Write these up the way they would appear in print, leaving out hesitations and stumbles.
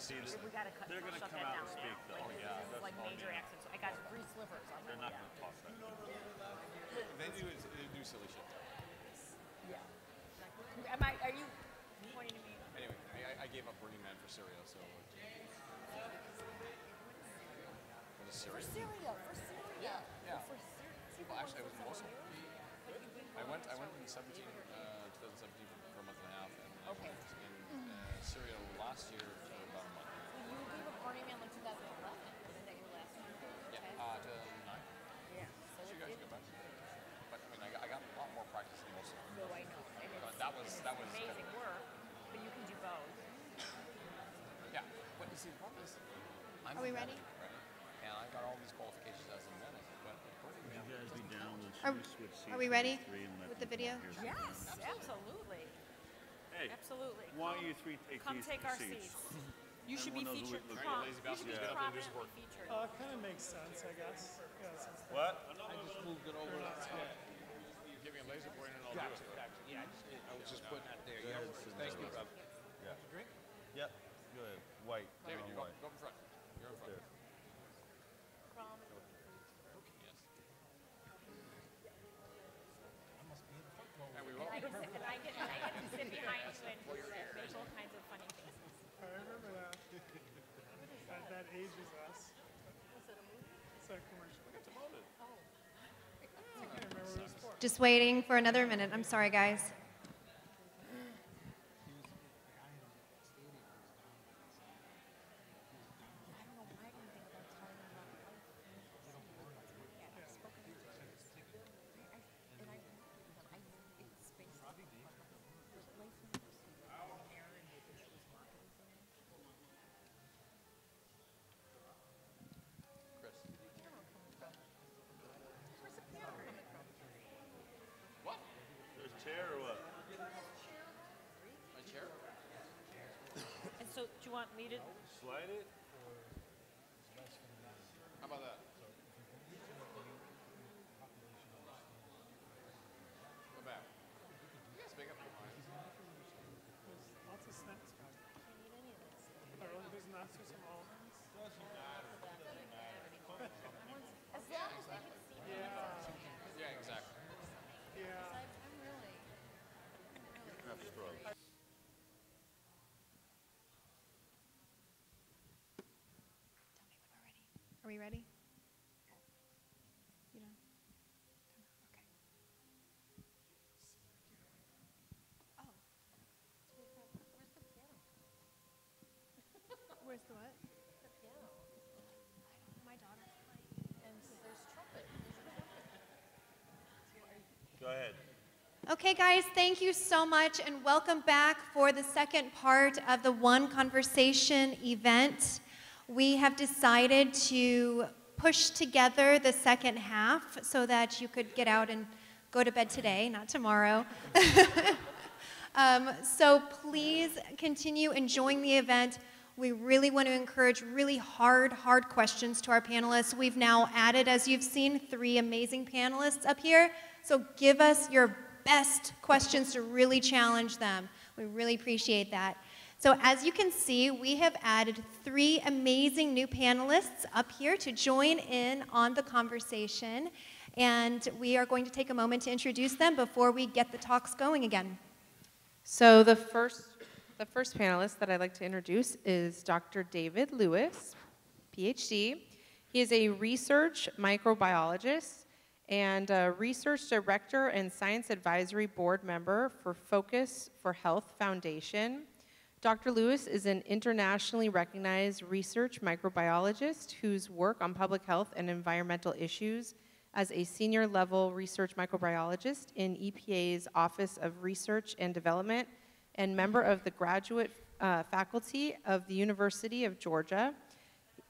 See, We got to they're going to shut come that out down and speak, now. though. Like, Yeah, this is like major accents. I got 3 slivers. I'm they're not going to talk that. They do silly shit. Yeah. Are you pointing to me? Anyway, I gave up Burning Man for Syria, so. For Syria. Yeah. For Syria. Well, actually, I was in Mosul. I went in 2017 for a month and a half, and I Okay. went in Syria last year for about a month. You gave up Burning Man like 2011. Wasn't that your last one? Yeah, 2009. Yeah. So You guys go back. But I mean, I got a lot more practice in Mosul. No, I know. And But that was amazing work, but you can do both. Yeah, but you see, the problem is, I'm Are we a ready? medic, right? And I got all these qualifications as a medic, but Burning Man You guys be doesn't down count. with switch seats Are we ready to 3 and let with the them video? come here. Yes, absolutely. Hey, Absolutely. why don't you 3 take Come these take our seats? seats. You should be Everyone knows featured. we look lazy You should be bastard. Yeah. prominently featured. It kind of makes sense, I guess. Yeah, since What? I just moved it over. You give me a laser pointer and I'll do it. Yeah, I was just putting that there. Go Yeah, ahead, sit thank down. you, brother. Yeah. Drink? Yep. Go ahead. White. David, I'm you go white. in front. You're in front. There. Yes. And we will. And I get to sit behind you and make all kinds of funny faces. I remember that. That ages us. It's a commercial. I can't remember what it was for. Just waiting for another minute. I'm sorry, guys. I don't know why I didn't think about telling them about life. Yeah, I've spoken to her. It's based on life Chris. What? There's a chair or what? My chair? And so, do you want me to? Slide it? How about that? Go back. You guys make up your mind. There's lots of snacks back. There's nuts or some almonds. As long as they can see me. Yeah, exactly. Yeah. I'm really. Have scrubs. Tell me when we're ready. Are we ready? You know? Okay. Oh. Where's the piano? Where's the what? The piano. My daughter. And there's trumpet. Go ahead. Okay, guys, thank you so much, and welcome back for the second part of the One Conversation event. We have decided to push together the second half so that you could get out and go to bed today, not tomorrow. So please continue enjoying the event. We really want to encourage really hard questions to our panelists. We've now added, as you've seen, 3 amazing panelists up here. So give us your best questions to really challenge them. We really appreciate that. So as you can see, we have added 3 amazing new panelists up here to join in on the conversation. And we are going to take a moment to introduce them before we get the talks going again. So the first panelist that I'd like to introduce is Dr. David Lewis, PhD. He is a research microbiologist and a research director and science advisory board member for Focus for Health Foundation. Dr. Lewis is an internationally recognized research microbiologist whose work on public health and environmental issues as a senior level research microbiologist in EPA's Office of Research and Development and member of the graduate faculty of the University of Georgia.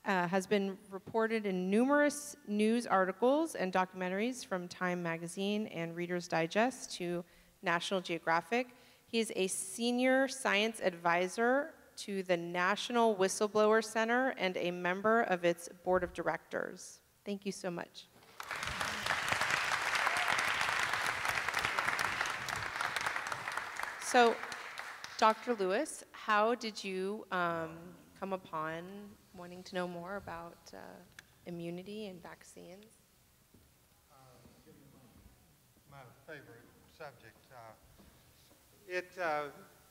Has been reported in numerous news articles and documentaries from Time Magazine and Reader's Digest to National Geographic. He is a senior science advisor to the National Whistleblower Center and a member of its board of directors. Thank you so much. So, Dr. Lewis, how did you come come upon wanting to know more about immunity and vaccines? My favorite subject. It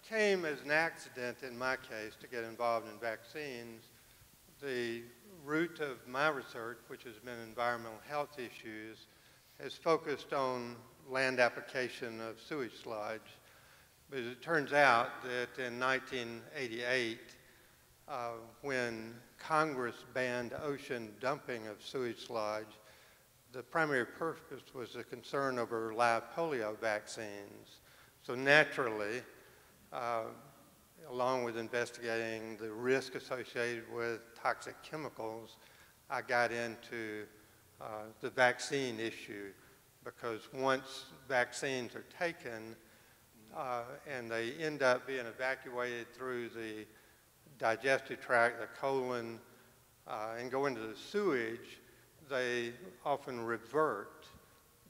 came as an accident in my case to get involved in vaccines. The root of my research, which has been environmental health issues, has focused on land application of sewage sludge. But it turns out that in 1988, when Congress banned ocean dumping of sewage sludge, the primary purpose was a concern over live polio vaccines. So naturally, along with investigating the risk associated with toxic chemicals, I got into the vaccine issue, because once vaccines are taken and they end up being evacuated through the digestive tract, the colon, and go into the sewage, they often revert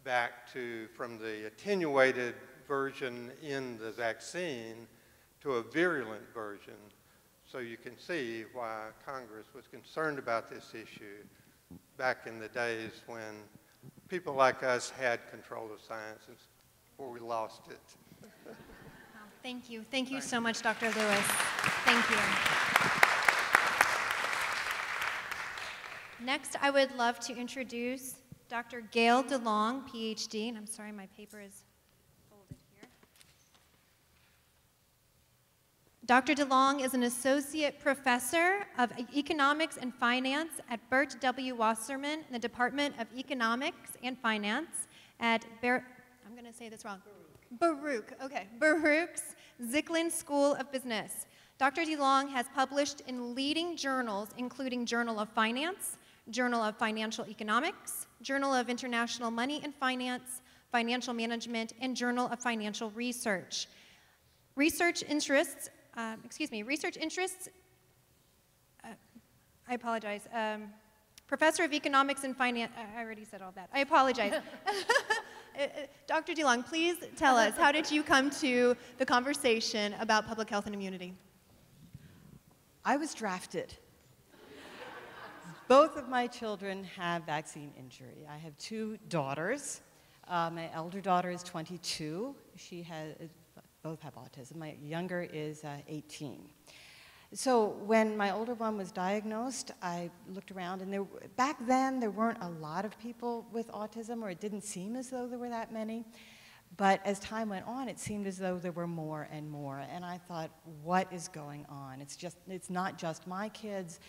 back to, from the attenuated version in the vaccine to a virulent version. So you can see why Congress was concerned about this issue back in the days when people like us had control of science before we lost it. Wow, thank you. Thank you so much, Dr. Lewis. Thank you. Next, I would love to introduce Dr. Gail DeLong, PhD, and I'm sorry, my paper is folded here. Dr. DeLong is an associate professor of economics and finance at Bert W. Wasserman in the Department of Economics and Finance at I'm going to say this wrong. Baruch, okay, Baruch's Zicklin School of Business. Dr. DeLong has published in leading journals, including Journal of Finance, Journal of Financial Economics, Journal of International Money and Finance, Financial Management, and Journal of Financial Research. Research interests, I apologize. Professor of Economics and Finance, I already said all that. I apologize. Dr. DeLong, please tell us, how did you come to the conversation about public health and immunity? I was drafted. Both of my children have vaccine injury. I have two daughters. My elder daughter is 22. Both have autism. My younger is 18. So when my older one was diagnosed, I looked around, and back then there weren't a lot of people with autism, or it didn't seem as though there were that many. But as time went on, it seemed as though there were more and more. And I thought, what is going on? It's not just my kids.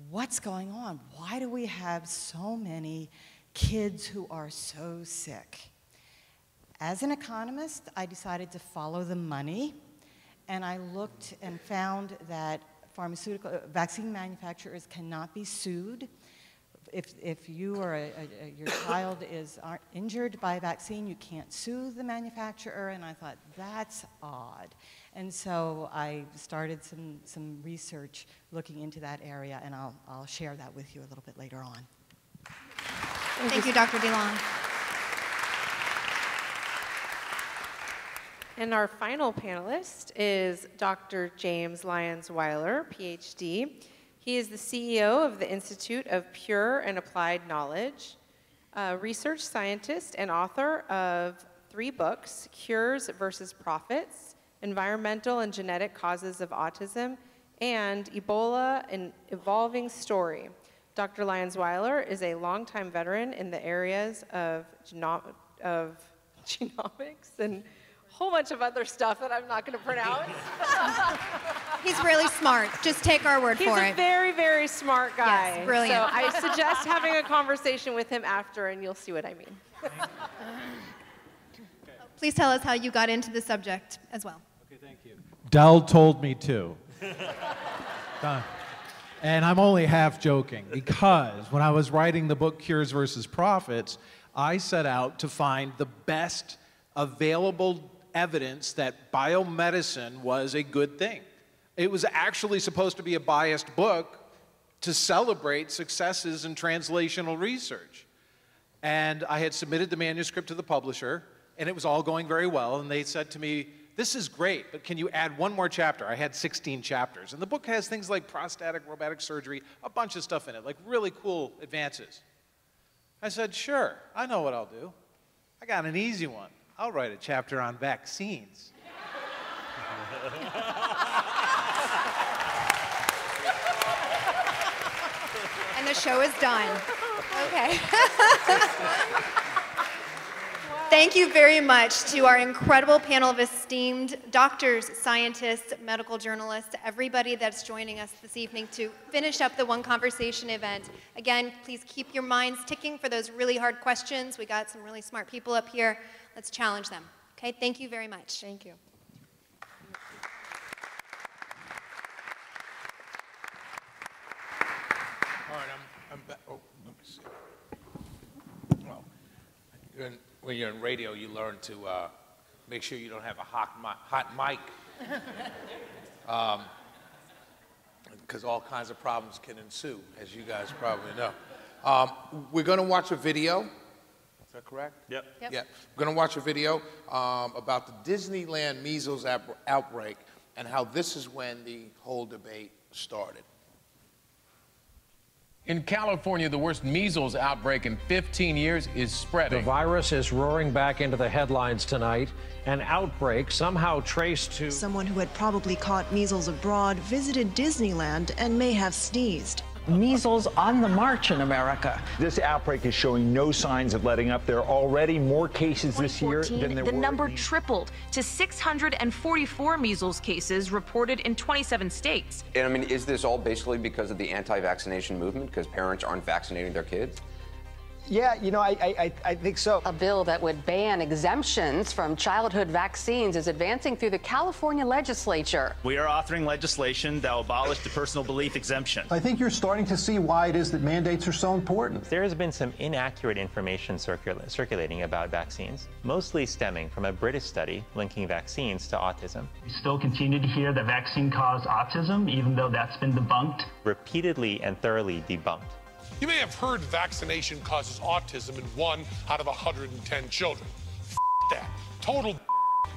What's going on? Why do we have so many kids who are so sick? As an economist, I decided to follow the money, and I looked and found that vaccine manufacturers cannot be sued. If you or your child is injured by a vaccine, you can't sue the manufacturer, and I thought, that's odd. And so I started some research looking into that area, and I'll share that with you a little bit later on. Thank you, Dr. DeLong. And our final panelist is Dr. James Lyons-Weiler, PhD. He is the CEO of the Institute of Pure and Applied Knowledge, a research scientist and author of 3 books, Cures versus Profits, Environmental and Genetic Causes of Autism, and Ebola, an Evolving Story. Dr. Lyons-Weiler is a longtime veteran in the areas of genomics and a whole bunch of other stuff that I'm not going to pronounce. He's really smart. Just take our word for it. He's a very, very smart guy. Yes, brilliant. So I suggest having a conversation with him after, and you'll see what I mean. Please tell us how you got into the subject as well. Okay, thank you. Del told me to. Done. And I'm only half joking, because when I was writing the book Cures versus Profits, I set out to find the best available evidence that biomedicine was a good thing. It was actually supposed to be a biased book to celebrate successes in translational research. And I had submitted the manuscript to the publisher, and it was all going very well, and they said to me, this is great, but can you add one more chapter? I had 16 chapters. And the book has things like prostatic robotic surgery, a bunch of stuff in it, like really cool advances. I said, sure, I know what I'll do. I got an easy one. I'll write a chapter on vaccines. And the show is done. Okay. Thank you very much to our incredible panel of esteemed doctors, scientists, medical journalists, everybody that's joining us this evening to finish up the One Conversation event. Again, please keep your minds ticking for those really hard questions. We got some really smart people up here. Let's challenge them. Okay, thank you very much. Thank you. All right, I'm back. Oh, let me see. Well, when you're in radio, you learn to make sure you don't have a hot mic. Because all kinds of problems can ensue, as you guys probably know. We're going to watch a video. Is that correct? Yep. Yeah. We're going to watch a video about the Disneyland measles outbreak and how this is when the whole debate started. In California, the worst measles outbreak in 15 years is spreading. The virus is roaring back into the headlines tonight. An outbreak somehow traced to someone who had probably caught measles abroad visited Disneyland and may have sneezed. Measles on the march in America. This outbreak is showing no signs of letting up. There are already more cases this year than there were. The number tripled to 644 measles cases reported in 27 states. And I mean, is this all basically because of the anti-vaccination movement, because parents aren't vaccinating their kids? Yeah, you know, I think so. A bill that would ban exemptions from childhood vaccines is advancing through the California legislature. We are authoring legislation that will abolish the personal belief exemption. I think you're starting to see why it is that mandates are so important. There has been some inaccurate information circulating about vaccines, mostly stemming from a British study linking vaccines to autism. We still continue to hear that vaccine caused autism, even though that's been debunked. Repeatedly and thoroughly debunked. You may have heard vaccination causes autism in 1 out of 110 children. That. Total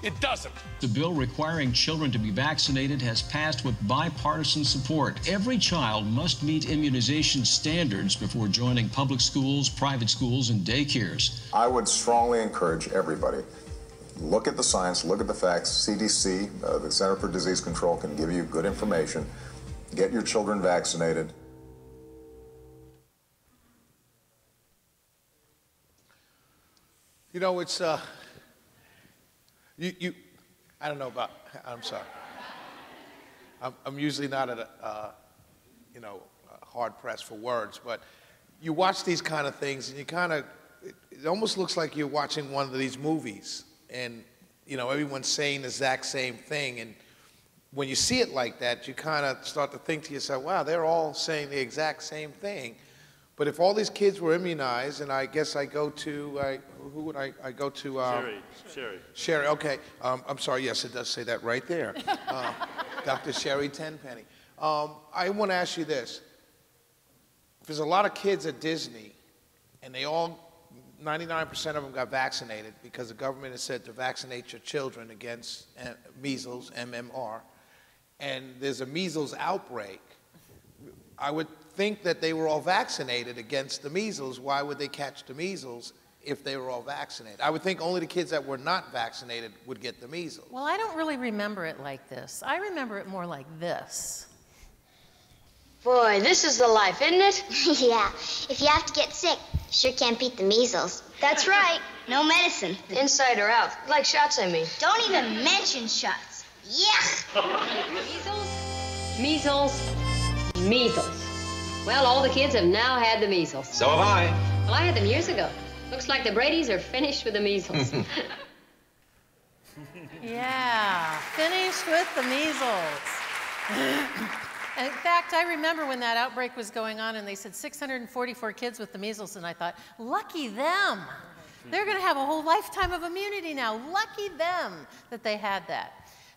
it doesn't. The bill requiring children to be vaccinated has passed with bipartisan support. Every child must meet immunization standards before joining public schools, private schools, and daycares. I would strongly encourage everybody, look at the science, look at the facts. CDC, the Center for Disease Control, can give you good information. Get your children vaccinated. You know, it's, I don't know about, I'm sorry. I'm usually not at hard pressed for words, but you watch these kind of things and you kind of, it almost looks like you're watching one of these movies and, you know, everyone's saying the exact same thing. And when you see it like that, you kind of start to think to yourself, wow, they're all saying the exact same thing. But if all these kids were immunized, and I guess I go to, who would I go to? Sherry, okay. I'm sorry, yes, it does say that right there. Dr. Sherry Tenpenny. I want to ask you this. There's a lot of kids at Disney, and they all, 99% of them got vaccinated because the government has said to vaccinate your children against measles, MMR, and there's a measles outbreak. I would think that they were all vaccinated against the measles. Why would they catch the measles if they were all vaccinated? I would think only the kids that were not vaccinated would get the measles. Well, I don't really remember it like this. I remember it more like this. Boy, this is the life, isn't it? Yeah. If you have to get sick, you sure can't beat the measles. That's right. No medicine. Inside or out. Like shots, I mean. Don't even mention shots. Yuck! Measles. Measles. Well, all the kids have now had the measles. So have I. Well, I had them years ago. Looks like the Bradys are finished with the measles. Yeah, finished with the measles. In fact, I remember when that outbreak was going on and they said 644 kids with the measles, and I thought, lucky them. They're going to have a whole lifetime of immunity now. Lucky them that they had that.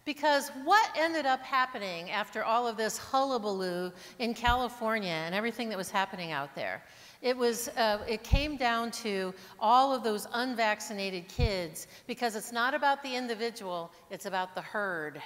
Because what ended up happening after all of this hullabaloo in California and everything that was happening out there It came down to all of those unvaccinated kids, because it's not about the individual, it's about the herd.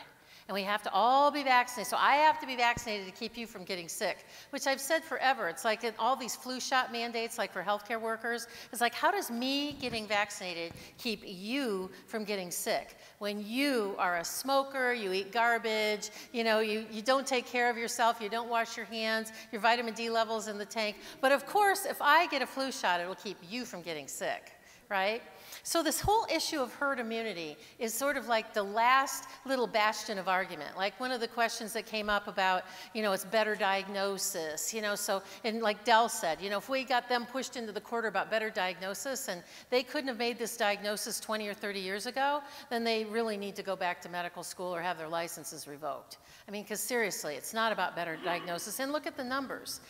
And we have to all be vaccinated. So I have to be vaccinated to keep you from getting sick, which I've said forever. It's like in all these flu shot mandates, like for healthcare workers. It's like, how does me getting vaccinated keep you from getting sick? When you are a smoker, you eat garbage, you know, you don't take care of yourself, you don't wash your hands, your vitamin D levels in the tank. But of course, if I get a flu shot, it'll keep you from getting sick, right? So this whole issue of herd immunity is sort of like the last little bastion of argument. Like one of the questions that came up about, you know, it's better diagnosis, you know, so, and like Del said, you know, if we got them pushed into the corner about better diagnosis and they couldn't have made this diagnosis 20 or 30 years ago, then they really need to go back to medical school or have their licenses revoked. I mean, because seriously, it's not about better diagnosis. And look at the numbers.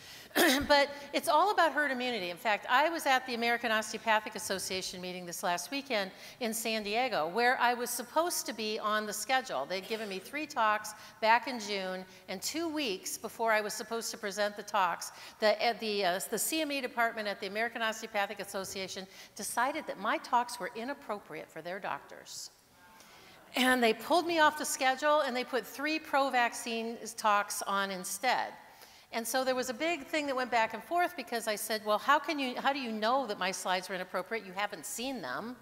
But it's all about herd immunity. In fact, I was at the American Osteopathic Association meeting this last weekend in San Diego, where I was supposed to be on the schedule. They'd given me 3 talks back in June, and 2 weeks before I was supposed to present the talks, the CME department at the American Osteopathic Association decided that my talks were inappropriate for their doctors. And they pulled me off the schedule, and they put 3 pro-vaccine talks on instead. And so there was a big thing that went back and forth, because I said, well, how do you know that my slides were inappropriate? You haven't seen them.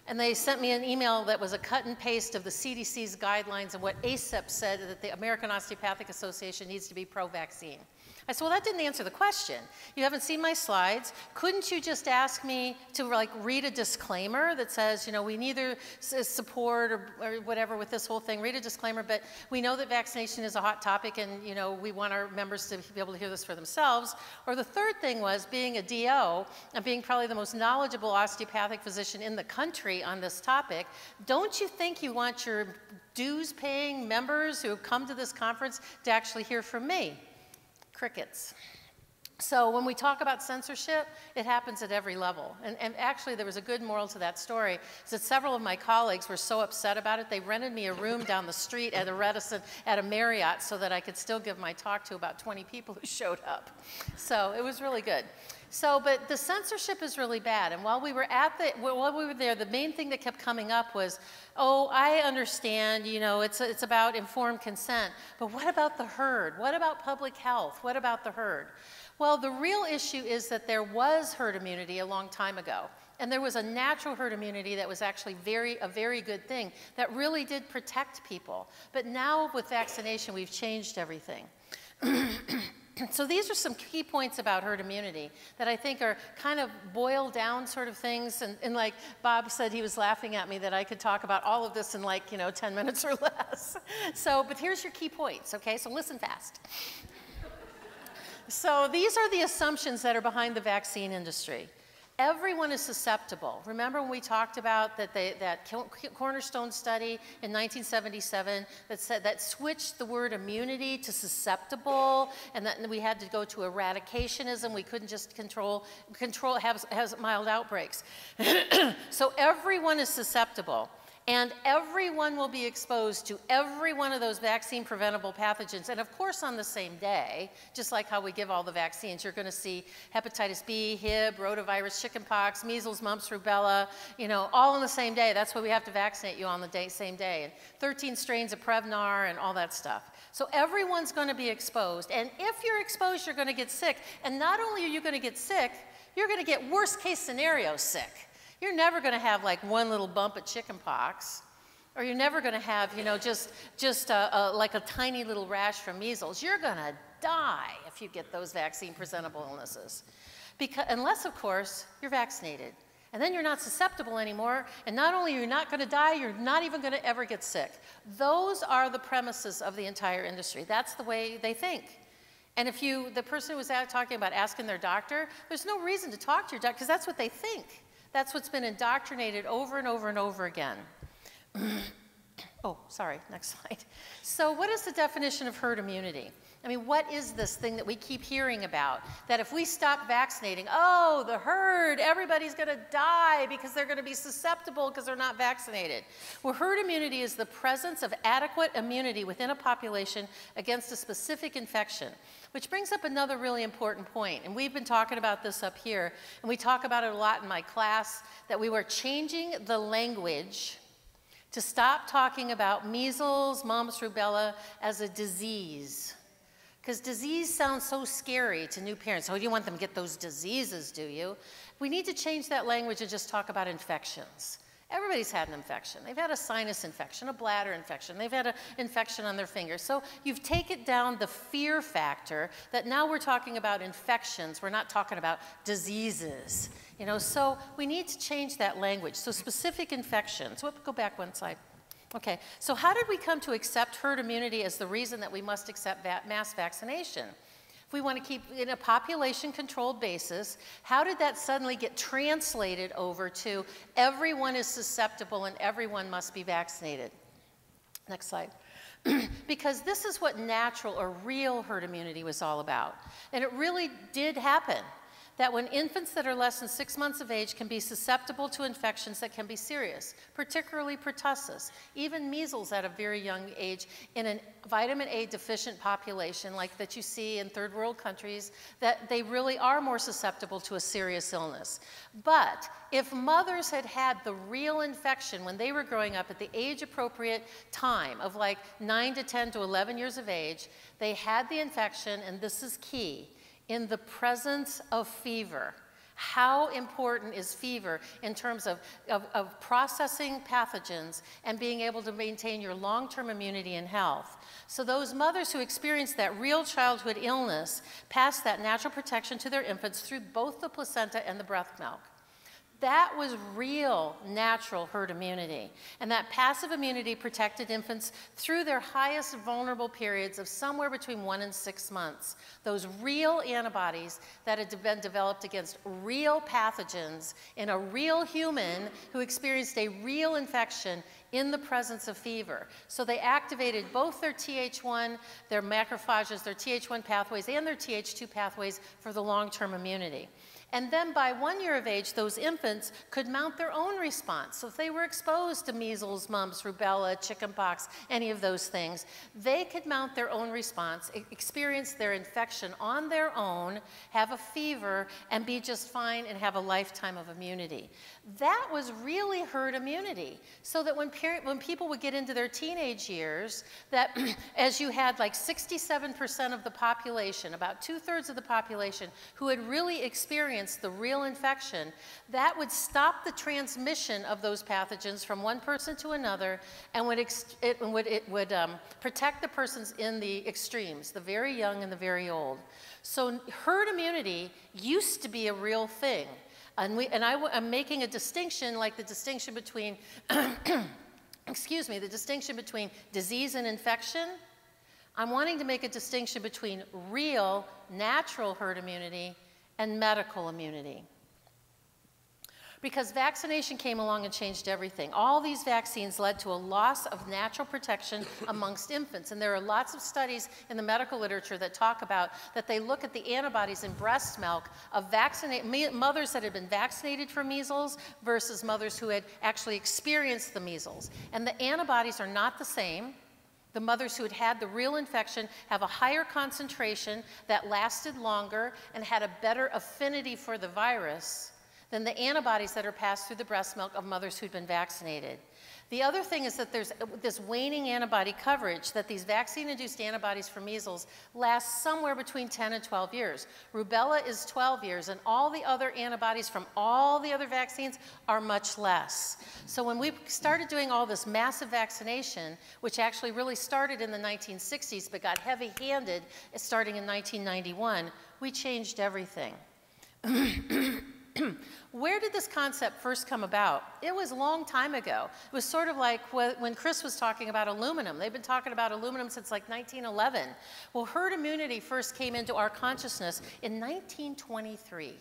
And they sent me an email that was a cut and paste of the CDC's guidelines and what ACEP said, that the American Osteopathic Association needs to be pro-vaccine. I said, well, that didn't answer the question. You haven't seen my slides. Couldn't you just ask me to like read a disclaimer that says, you know, we neither support or whatever with this whole thing, read a disclaimer, but we know that vaccination is a hot topic and, you know, we want our members to be able to hear this for themselves. Or the third thing was, being a DO and being probably the most knowledgeable osteopathic physician in the country on this topic, don't you think you want your dues-paying members who have come to this conference to actually hear from me? Crickets. So when we talk about censorship, it happens at every level. And actually, there was a good moral to that story, is that several of my colleagues were so upset about it, they rented me a room down the street at a Marriott so that I could still give my talk to about 20 people who showed up. So it was really good. So, but the censorship is really bad. And while we were there, the main thing that kept coming up was, oh, I understand, you know, it's about informed consent, but what about the herd? What about public health? What about the herd? Well, the real issue is that there was herd immunity a long time ago. And there was a natural herd immunity that was actually a very good thing that really did protect people. But now with vaccination, we've changed everything. So these are some key points about herd immunity that I think are kind of boiled down sort of things. And like Bob said, he was laughing at me that I could talk about all of this in like, you know, 10 minutes or less. So, but here's your key points, okay? So listen fast. So these are the assumptions that are behind the vaccine industry. Everyone is susceptible. Remember when we talked about that Cornerstone study in 1977 that switched the word immunity to susceptible, and that we had to go to eradicationism. We couldn't just have mild outbreaks. So everyone is susceptible. And everyone will be exposed to every one of those vaccine-preventable pathogens. And of course, on the same day, just like how we give all the vaccines, you're going to see hepatitis B, Hib, rotavirus, chickenpox, measles, mumps, rubella, you know, all on the same day. That's why we have to vaccinate you on the same day. And 13 strains of Prevnar and all that stuff. So everyone's going to be exposed. And if you're exposed, you're going to get sick. And not only are you going to get sick, you're going to get worst-case scenario sick. You're never going to have like one little bump of chickenpox, or you're never going to have, you know, just like a tiny little rash from measles. You're going to die if you get those vaccine-presentable illnesses, unless, of course, you're vaccinated. And then you're not susceptible anymore, and not only are you not going to die, you're not even going to ever get sick. Those are the premises of the entire industry. That's the way they think. And if the person who was talking about asking their doctor, there's no reason to talk to your doctor, because that's what they think. That's what's been indoctrinated over and over and over again. Oh, sorry, next slide. So what is the definition of herd immunity? I mean, what is this thing that we keep hearing about? That if we stop vaccinating, oh, the herd, everybody's going to die because they're going to be susceptible because they're not vaccinated. Well, herd immunity is the presence of adequate immunity within a population against a specific infection, which brings up another really important point. And we've been talking about this up here, and we talk about it a lot in my class, that we were changing the language to stop talking about measles, mumps, rubella as a disease. Because disease sounds so scary to new parents. Oh, you want them to get those diseases, do you? We need to change that language and just talk about infections. Everybody's had an infection. They've had a sinus infection, a bladder infection. They've had an infection on their fingers. So you've taken down the fear factor that now we're talking about infections. We're not talking about diseases. You know, so we need to change that language. So specific infections. Whoop, go back one slide. Okay, so how did we come to accept herd immunity as the reason that we must accept mass vaccination? If we want to keep in a population-controlled basis, how did that suddenly get translated over to everyone is susceptible and everyone must be vaccinated? Next slide. Because this is what natural or real herd immunity was all about. And it really did happen. That when infants that are less than 6 months of age can be susceptible to infections that can be serious, particularly pertussis, even measles at a very young age in a vitamin A deficient population like that you see in third world countries, that they really are more susceptible to a serious illness. But if mothers had had the real infection when they were growing up at the age appropriate time of like 9 to 10 to 11 years of age, they had the infection, and this is key, in the presence of fever. How important is fever in terms of processing pathogens and being able to maintain your long-term immunity and health? So those mothers who experience that real childhood illness pass that natural protection to their infants through both the placenta and the breast milk. That was real natural herd immunity. And that passive immunity protected infants through their highest vulnerable periods of somewhere between 1 and 6 months. Those real antibodies that had been developed against real pathogens in a real human who experienced a real infection in the presence of fever. So they activated both their Th1, their macrophages, their Th1 pathways, and their Th2 pathways for the long-term immunity. And then by 1 year of age, those infants could mount their own response. So if they were exposed to measles, mumps, rubella, chickenpox, any of those things, they could mount their own response, experience their infection on their own, have a fever, and be just fine and have a lifetime of immunity. That was really herd immunity. So that when people would get into their teenage years, that as you had like 67% of the population, about 2/3 of the population, who had really experienced the real infection, that would stop the transmission of those pathogens from one person to another, and it would protect the persons in the extremes, the very young and the very old. So herd immunity used to be a real thing. I'm making a distinction, like the distinction between, excuse me, the distinction between disease and infection. I'm wanting to make a distinction between real, natural herd immunity and medical immunity. Because vaccination came along and changed everything. All these vaccines led to a loss of natural protection amongst infants. And there are lots of studies in the medical literature that talk about that they look at the antibodies in breast milk of mothers that had been vaccinated for measles versus mothers who had actually experienced the measles. And the antibodies are not the same. The mothers who had had the real infection have a higher concentration that lasted longer and had a better affinity for the virus than the antibodies that are passed through the breast milk of mothers who'd been vaccinated. The other thing is that there's this waning antibody coverage, that these vaccine-induced antibodies for measles last somewhere between 10 and 12 years. Rubella is 12 years, and all the other antibodies from all the other vaccines are much less. So when we started doing all this massive vaccination, which actually really started in the 1960s but got heavy-handed starting in 1991, we changed everything. Where did this concept first come about? It was a long time ago. It was sort of like when Chris was talking about aluminum. They've been talking about aluminum since like 1911. Well, herd immunity first came into our consciousness in 1923.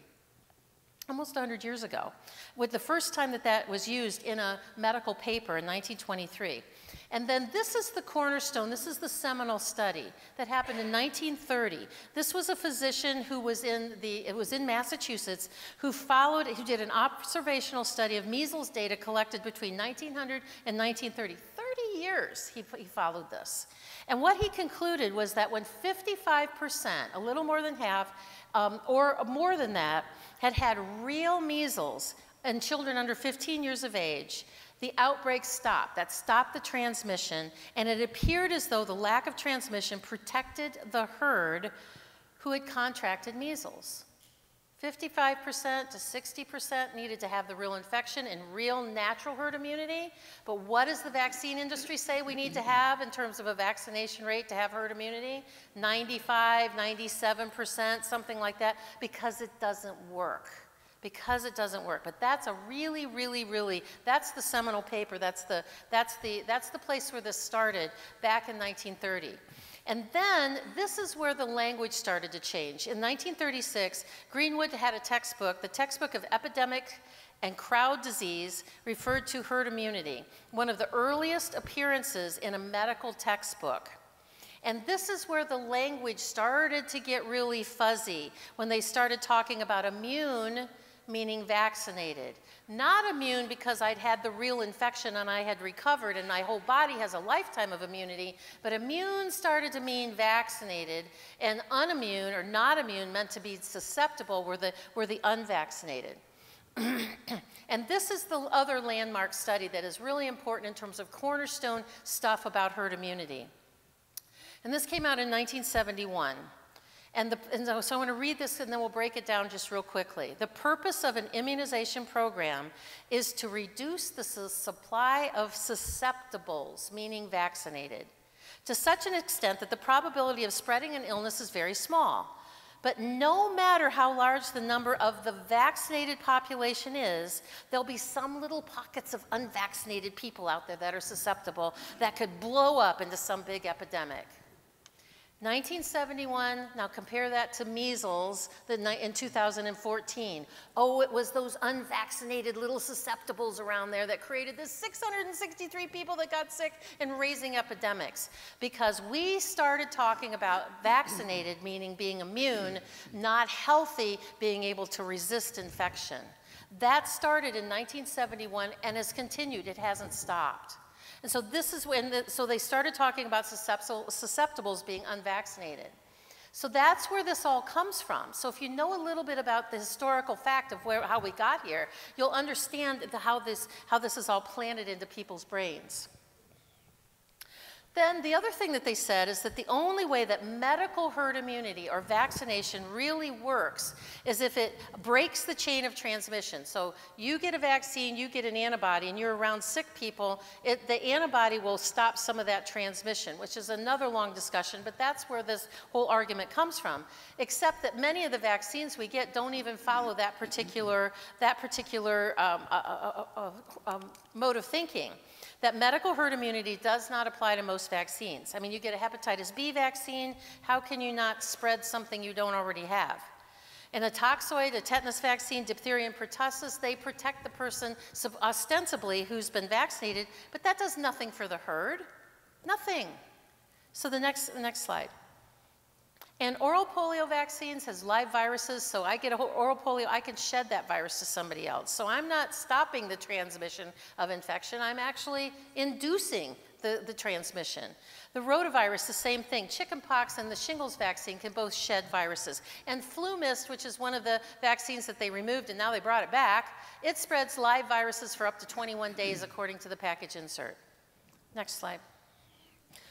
almost 100 years ago, with the first time that that was used in a medical paper in 1923. And then this is the cornerstone, this is the seminal study that happened in 1930. This was a physician who was in Massachusetts, who did an observational study of measles data collected between 1900 and 1930. 30 years he followed this. And what he concluded was that when 55%, a little more than half, or more than that, had real measles in children under 15 years of age, the outbreak stopped. That stopped the transmission, and it appeared as though the lack of transmission protected the herd who had contracted measles. 55% to 60% needed to have the real infection and real natural herd immunity. But what does the vaccine industry say we need to have in terms of a vaccination rate to have herd immunity? 95, 97%, something like that, because it doesn't work. Because it doesn't work. But that's a really, that's the seminal paper. That's the place where this started back in 1930. And then this is where the language started to change. In 1936, Greenwood had a textbook, the textbook of epidemic and crowd disease referred to herd immunity, one of the earliest appearances in a medical textbook. And this is where the language started to get really fuzzy, when they started talking about immune, meaning vaccinated. Not immune because I'd had the real infection and I had recovered and my whole body has a lifetime of immunity, but immune started to mean vaccinated, and unimmune or not immune meant to be susceptible were the unvaccinated. And this is the other landmark study that is really important in terms of cornerstone stuff about herd immunity. And this came out in 1971. So I want to read this and then we'll break it down just real quickly. The purpose of an immunization program is to reduce the supply of susceptibles, meaning vaccinated, to such an extent that the probability of spreading an illness is very small. But no matter how large the number of the vaccinated population is, there'll be some little pockets of unvaccinated people out there that are susceptible that could blow up into some big epidemic. 1971, now compare that to measles in 2014. Oh, it was those unvaccinated little susceptibles around there that created this 663 people that got sick and raising epidemics. Because we started talking about vaccinated, meaning being immune, not healthy, being able to resist infection. That started in 1971 and has continued, it hasn't stopped. And so this is when, so they started talking about susceptibles being unvaccinated. So that's where this all comes from. So if you know a little bit about the historical fact of how we got here, you'll understand how this is all planted into people's brains. Then the other thing that they said is that the only way that medical herd immunity or vaccination really works is if it breaks the chain of transmission. So you get a vaccine, you get an antibody, and you're around sick people, the antibody will stop some of that transmission, which is another long discussion, but that's where this whole argument comes from. Except that many of the vaccines we get don't even follow that particular mode of thinking. That medical herd immunity does not apply to most vaccines. I mean, you get a hepatitis B vaccine, how can you not spread something you don't already have? In a toxoid, a tetanus vaccine, diphtheria and pertussis, they protect the person ostensibly who's been vaccinated, but that does nothing for the herd. Nothing. So the next slide. And oral polio vaccines has live viruses, so I get oral polio, I can shed that virus to somebody else. So I'm not stopping the transmission of infection, I'm actually inducing the transmission. The rotavirus, the same thing. Chickenpox and the shingles vaccine can both shed viruses. And FluMist, which is one of the vaccines that they removed and now they brought it back, it spreads live viruses for up to 21 days according to the package insert. Next slide.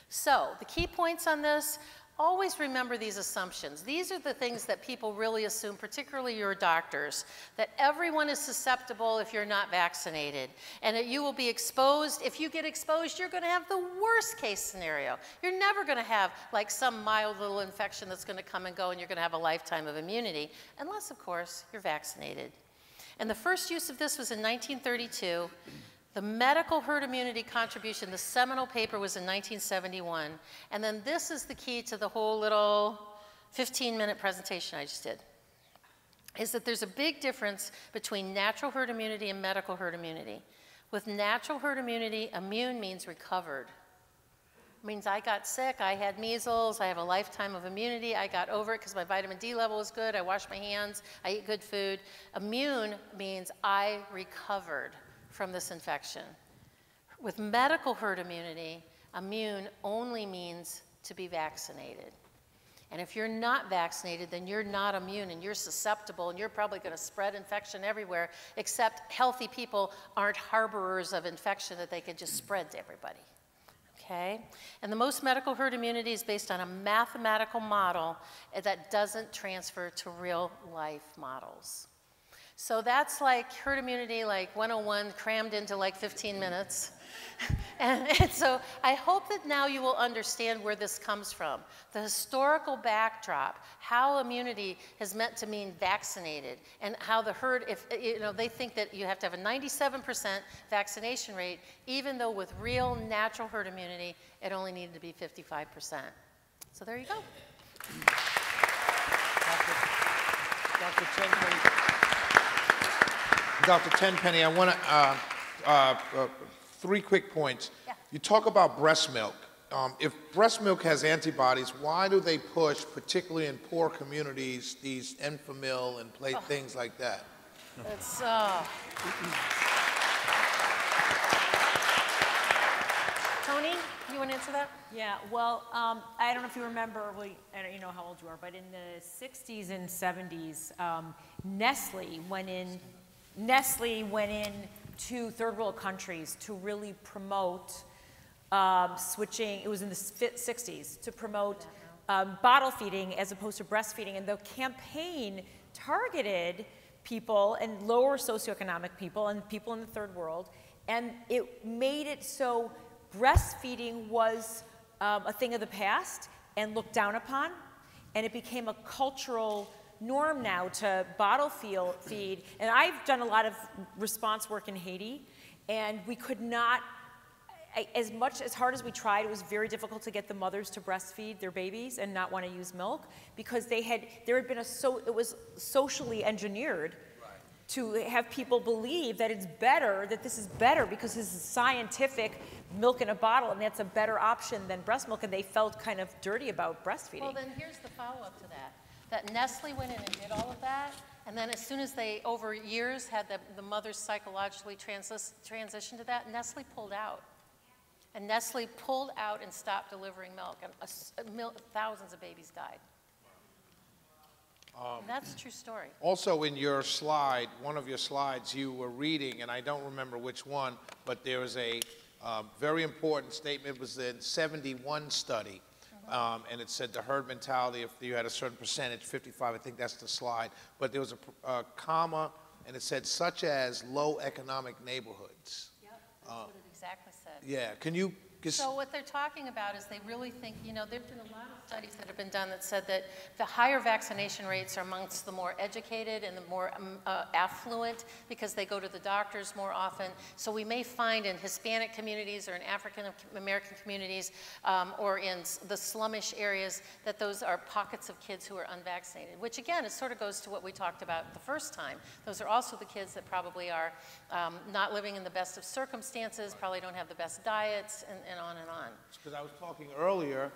So the key points on this, always remember these assumptions. These are the things that people really assume, particularly your doctors, that everyone is susceptible if you're not vaccinated, and that you will be exposed. If you get exposed, you're going to have the worst case scenario. You're never going to have like some mild little infection that's going to come and go and you're going to have a lifetime of immunity, unless, of course, you're vaccinated. And the first use of this was in 1932. The medical herd immunity contribution, the seminal paper, was in 1971. And then this is the key to the whole little 15-minute presentation I just did. is that there's a big difference between natural herd immunity and medical herd immunity. With natural herd immunity, immune means recovered. It means I got sick, I had measles, I have a lifetime of immunity, I got over it because my vitamin D level is good, I wash my hands, I eat good food. Immune means I recovered from this infection. With medical herd immunity, immune only means to be vaccinated. And if you're not vaccinated, then you're not immune and you're susceptible and you're probably going to spread infection everywhere, except healthy people aren't harborers of infection that they can just spread to everybody. Okay? And the most medical herd immunity is based on a mathematical model that doesn't transfer to real life models. So that's like herd immunity, like 101 crammed into like 15 minutes. And so I hope that now you will understand where this comes from. The historical backdrop, how immunity is meant to mean vaccinated, and how the herd, if you know, they think that you have to have a 97% vaccination rate, even though with real natural herd immunity, it only needed to be 55%. So there you go. Dr. Tenpenny, I want to, 3 quick points. Yeah. You talk about breast milk. If breast milk has antibodies, why do they push, particularly in poor communities, these Enfamil and things like that? It's, Tony, you want to answer that? Yeah, well, I don't know if you remember, well, I don't know how old you are, but in the 60s and 70s, Nestle went in to third world countries to really promote switching, it was in the 60s, to promote bottle feeding as opposed to breastfeeding. And the campaign targeted people and lower socioeconomic people and people in the third world. And it made it so breastfeeding was a thing of the past and looked down upon. And it became a cultural norm now to bottle feed. And I've done a lot of response work in Haiti, and we could not, as hard as we tried, it was very difficult to get the mothers to breastfeed their babies and not want to use milk, because there had been it was socially engineered to have people believe that it's better, that this is better because this is scientific milk in a bottle, and that's a better option than breast milk, and they felt kind of dirty about breastfeeding. Well, then here's the follow-up to that. That Nestle went in and did all of that, and then as soon as they, over years, had the mothers psychologically transition to that, Nestle pulled out. And Nestle pulled out and stopped delivering milk, and thousands of babies died. And that's a true story. Also, in your slide, one of your slides, you were reading, and I don't remember which one, but there was a very important statement. It was the 71 study. And it said the herd mentality, if you had a certain percentage, 55, I think that's the slide. But there was a comma, and it said, such as low economic neighborhoods. Yep, that's what it exactly said. Yeah, can you? So what they're talking about is they really think, you know, there have been a lot of studies that have been done that said that the higher vaccination rates are amongst the more educated and the more affluent, because they go to the doctors more often. So we may find in Hispanic communities or in African American communities or in the slummish areas that those are pockets of kids who are unvaccinated, which again, it sort of goes to what we talked about the first time. Those are also the kids that probably are not living in the best of circumstances, probably don't have the best diets, and on and on. Because I was talking earlier,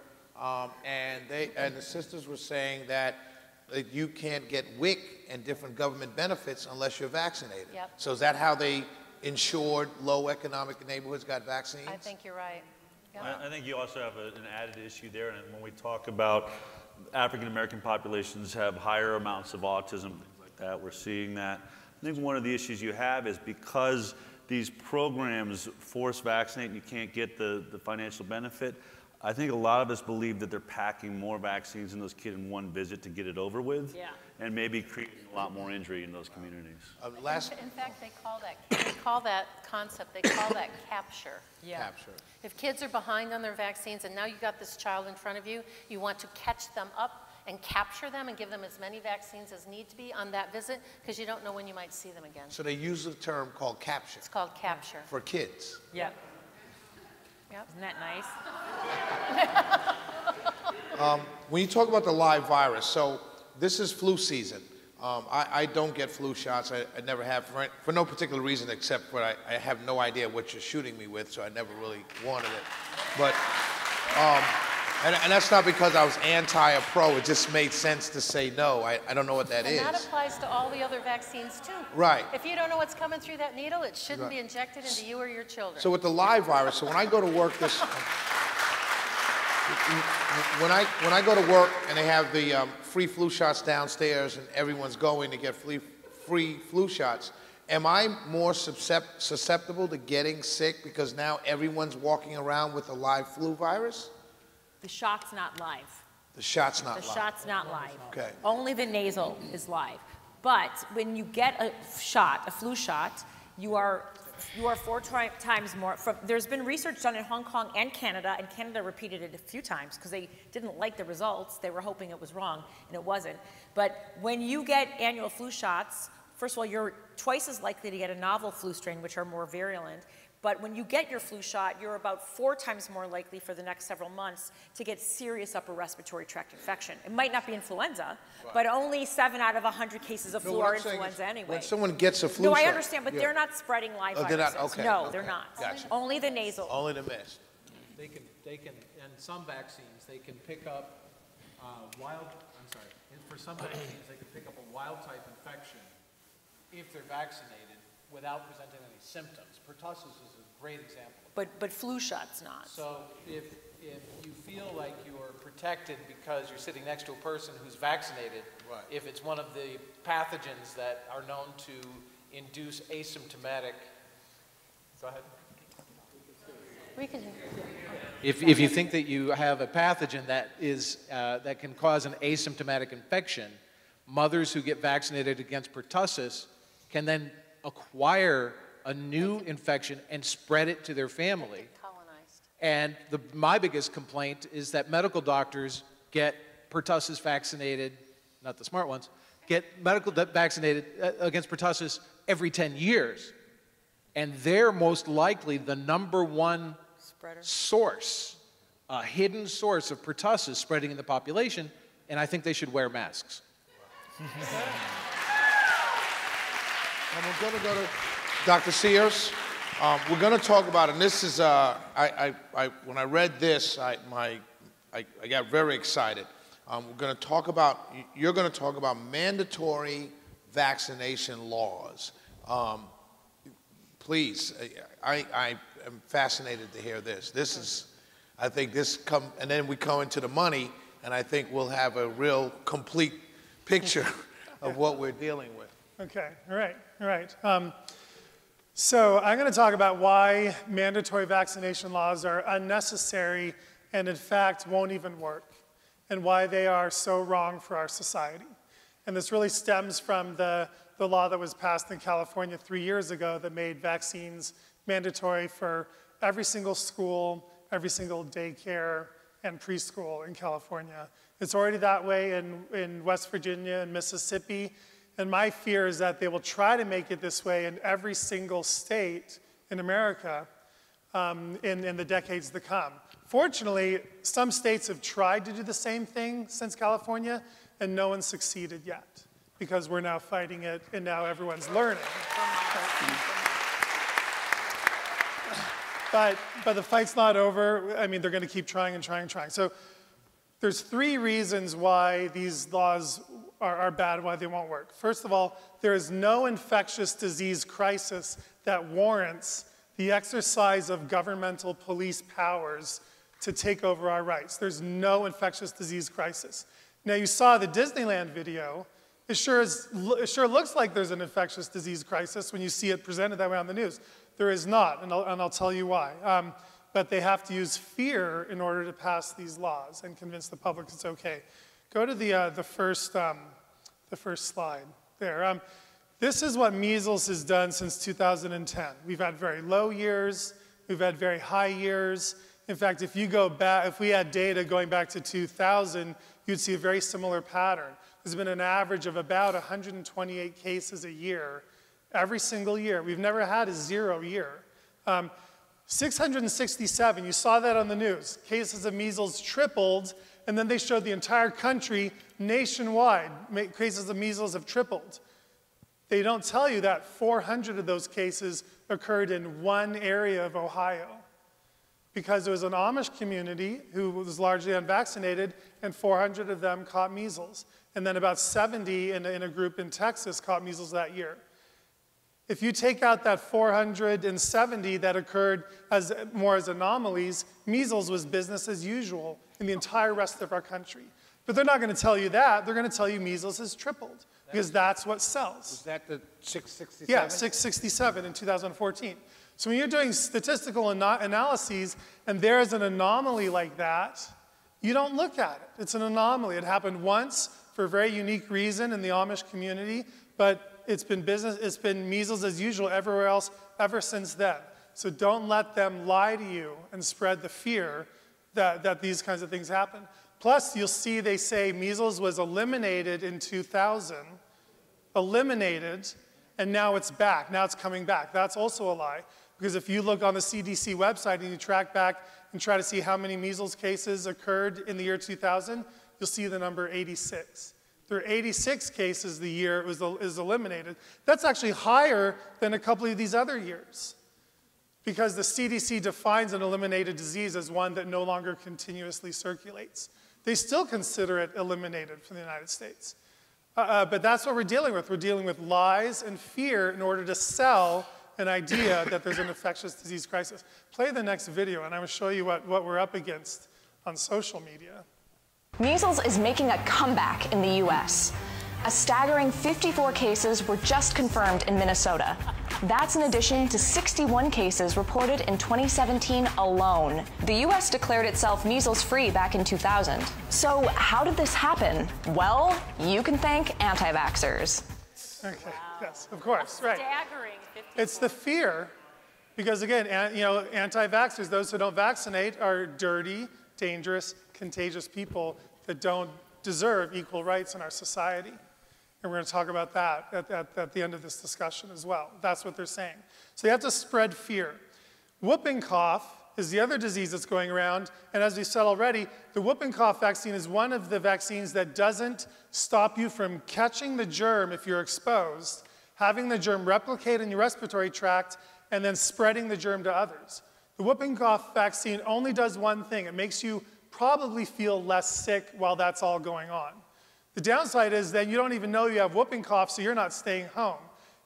and the sisters were saying that you can't get WIC and different government benefits unless you're vaccinated. Yep. So is that how they ensured low economic neighborhoods got vaccines? I think you're right. Yep. I think you also have an added issue there, and when we talk about African American populations have higher amounts of autism, things like that, we're seeing that. I think one of the issues you have is because these programs force vaccinate and you can't get the financial benefit, I think a lot of us believe that they're packing more vaccines in those kids in one visit to get it over with, and maybe creating a lot more injury in those communities. In fact, they call that concept, they call that capture. Yeah. Capture. If kids are behind on their vaccines and now you've got this child in front of you, you want to catch them up and capture them and give them as many vaccines as need to be on that visit, because you don't know when you might see them again. So they use a term called capture. It's called capture. For kids. Yeah. Yep. Isn't that nice? When you talk about the live virus, so this is flu season. I don't get flu shots. I never have for no particular reason except for I have no idea what you're shooting me with, so I never really wanted it. But, and that's not because I was anti or pro. It just made sense to say no. I don't know what that is. And that applies to all the other vaccines too. Right. If you don't know what's coming through that needle, it shouldn't be injected into you or your children. So with the live virus, so when I go to work when I go to work and they have the free flu shots downstairs and everyone's going to get free flu shots, am I more susceptible to getting sick because now everyone's walking around with a live flu virus? The shot's not live. The shot's not live. The shot's not live. Okay. Only the nasal is live. But when you get a shot, a flu shot, you are 4 times more. There's been research done in Hong Kong and Canada repeated it a few times because they didn't like the results. They were hoping it was wrong, and it wasn't. But when you get annual flu shots, first of all, you're twice as likely to get a novel flu strain, which are more virulent. But when you get your flu shot, you're about 4 times more likely for the next several months to get serious upper respiratory tract infection. It might not be influenza, but only 7 out of 100 cases of flu are influenza anyway. When someone gets a flu shot. No, I understand, but they're not spreading live viruses. They're not? Okay. No, they're not. Gotcha. Only the nasal. Only the mist. They can, and some vaccines, they can pick up for some vaccines, they can pick up a wild type infection if they're vaccinated without presenting any symptoms. Pertussis is a great example. But flu shots not. So if you feel like you're protected because you're sitting next to a person who's vaccinated, if it's one of the pathogens that are known to induce asymptomatic, go ahead. We can. If you think that you have a pathogen that is that can cause an asymptomatic infection, mothers who get vaccinated against pertussis can then acquire a new infection and spread it to their family. Colonized. And my biggest complaint is that medical doctors get pertussis vaccinated, not the smart ones, get vaccinated against pertussis every 10 years. And they're most likely the #1 source, a hidden source of pertussis spreading in the population, and I think they should wear masks. And we're going to go to Dr. Sears. We're going to talk about, and this is, when I read this, I got very excited. We're going to talk about, you're going to talk about mandatory vaccination laws. Please, I am fascinated to hear this. This is, I think this and then we come into the money, and I think we'll have a real complete picture of what we're dealing with. Okay, all right. So I'm going to talk about why mandatory vaccination laws are unnecessary and in fact won't even work, and why they are so wrong for our society. And this really stems from the law that was passed in California 3 years ago that made vaccines mandatory for every single school, every single daycare, and preschool in California. It's already that way in West Virginia and Mississippi. And my fear is that they will try to make it this way in every single state in America in the decades to come. Fortunately, some states have tried to do the same thing since California, and no one succeeded yet, because we're now fighting it, and now everyone's learning. But the fight's not over. I mean, they're going to keep trying and trying and trying. So there's 3 reasons why these laws are bad, why they won't work. First of all, there is no infectious disease crisis that warrants the exercise of governmental police powers to take over our rights. There's no infectious disease crisis. Now, you saw the Disneyland video. It sure looks like there's an infectious disease crisis when you see it presented that way on the news. There is not, and I'll tell you why. But they have to use fear in order to pass these laws and convince the public it's okay. Go to the first slide there. This is what measles has done since 2010. We've had very low years. We've had very high years. In fact, if you go back, if we had data going back to 2000, you'd see a very similar pattern. There's been an average of about 128 cases a year, every single year. We've never had a 0 year. 667, you saw that on the news. Cases of measles tripled And then they showed the entire country nationwide, cases of measles have tripled. They don't tell you that 400 of those cases occurred in one area of Ohio, because there was an Amish community who was largely unvaccinated, and 400 of them caught measles. And then about 70 in a group in Texas caught measles that year. If you take out that 470 that occurred more as anomalies, measles was business as usual in the entire rest of our country. But they're not going to tell you that. They're going to tell you measles has tripled, because that's what sells. Was that the 667? Yeah, 667 in 2014. So when you're doing statistical analyses and there's an anomaly like that, you don't look at it. It's an anomaly. It happened once for a very unique reason in the Amish community, but it's been measles as usual everywhere else ever since then. So don't let them lie to you and spread the fear that these kinds of things happen. Plus, you'll see they say measles was eliminated in 2000, eliminated, and now it's back. Now it's coming back. That's also a lie. Because if you look on the CDC website and you track back and try to see how many measles cases occurred in the year 2000, you'll see the number 86. There are 86 cases the year it is eliminated. That's actually higher than a couple of these other years, because the CDC defines an eliminated disease as one that no longer continuously circulates. They still consider it eliminated from the United States. But that's what we're dealing with. We're dealing with lies and fear in order to sell an idea that there's an infectious disease crisis. Play the next video, and I'm going to show you what we're up against on social media. Measles is making a comeback in the U.S. A staggering 54 cases were just confirmed in Minnesota. That's in addition to 61 cases reported in 2017 alone. The U.S. declared itself measles-free back in 2000. So how did this happen? Well, you can thank anti-vaxxers. Okay, yes, of course, right. Staggering. It's the fear, because again, anti-vaxxers, those who don't vaccinate, are dirty, dangerous, contagious people that don't deserve equal rights in our society. And we're going to talk about that at the end of this discussion as well. That's what they're saying. So you have to spread fear. Whooping cough is the other disease that's going around. And as we said already, the whooping cough vaccine is one of the vaccines that doesn't stop you from catching the germ if you're exposed, having the germ replicate in your respiratory tract, and then spreading the germ to others. The whooping cough vaccine only does one thing. It makes you probably feel less sick while that's all going on. The downside is that you don't even know you have whooping cough, so you're not staying home.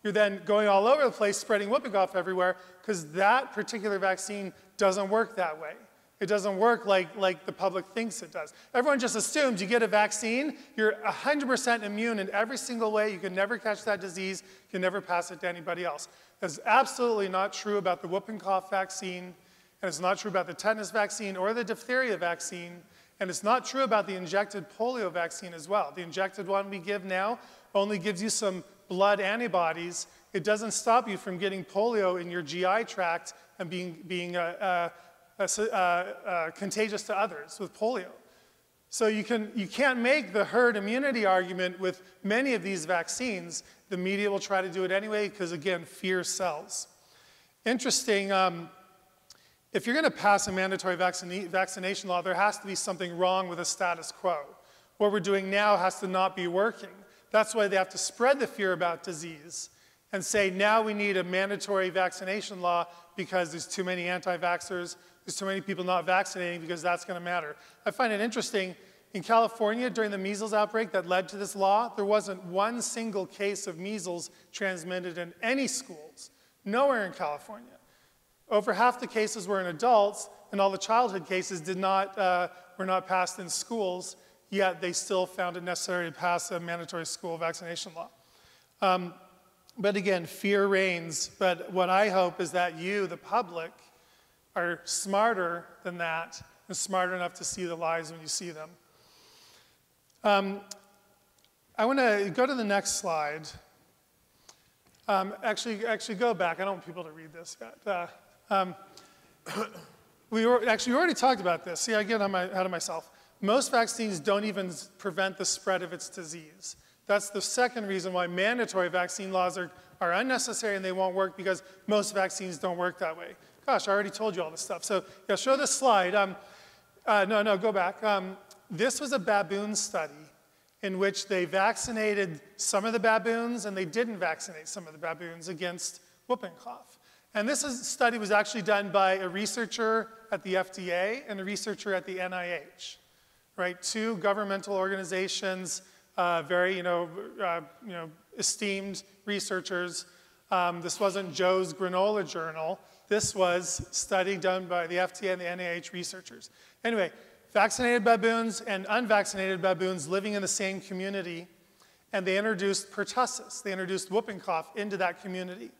You're then going all over the place, spreading whooping cough everywhere, because that particular vaccine doesn't work that way. It doesn't work like the public thinks it does. Everyone just assumes you get a vaccine, you're 100% immune in every single way, you can never catch that disease, you can never pass it to anybody else. That's absolutely not true about the whooping cough vaccine, and it's not true about the tetanus vaccine or the diphtheria vaccine, and it's not true about the injected polio vaccine as well. The injected one we give now only gives you some blood antibodies. It doesn't stop you from getting polio in your GI tract and being contagious to others with polio. So you can't make the herd immunity argument with many of these vaccines. The media will try to do it anyway because, again, fear sells. Interesting, if you're going to pass a mandatory vaccination law, there has to be something wrong with the status quo. What we're doing now has to not be working. That's why they have to spread the fear about disease and say, now we need a mandatory vaccination law because there's too many anti-vaxxers, there's too many people not vaccinating because that's going to matter. I find it interesting, in California during the measles outbreak that led to this law, there wasn't one single case of measles transmitted in any schools, nowhere in California. Over half the cases were in adults, and all the childhood cases were not passed in schools, yet they still found it necessary to pass a mandatory school vaccination law. But again, fear reigns. But what I hope is that you, the public, are smarter than that and smarter enough to see the lies when you see them. I want to go to the next slide. Actually go back. I don't want people to read this yet. We already talked about this. See, I get ahead of myself. Most vaccines don't even prevent the spread of its disease. That's the second reason why mandatory vaccine laws are unnecessary and they won't work, because most vaccines don't work that way. Gosh, I already told you all this stuff. So yeah, show this slide. No, go back. This was a baboon study in which they vaccinated some of the baboons and they didn't vaccinate some of the baboons against whooping cough. And this study was actually done by a researcher at the FDA and a researcher at the NIH, right? Two governmental organizations, very esteemed researchers. This wasn't Joe's granola journal. This was a study done by the FDA and the NIH researchers. Anyway, vaccinated baboons and unvaccinated baboons living in the same community, and they introduced pertussis. They introduced whooping cough into that community.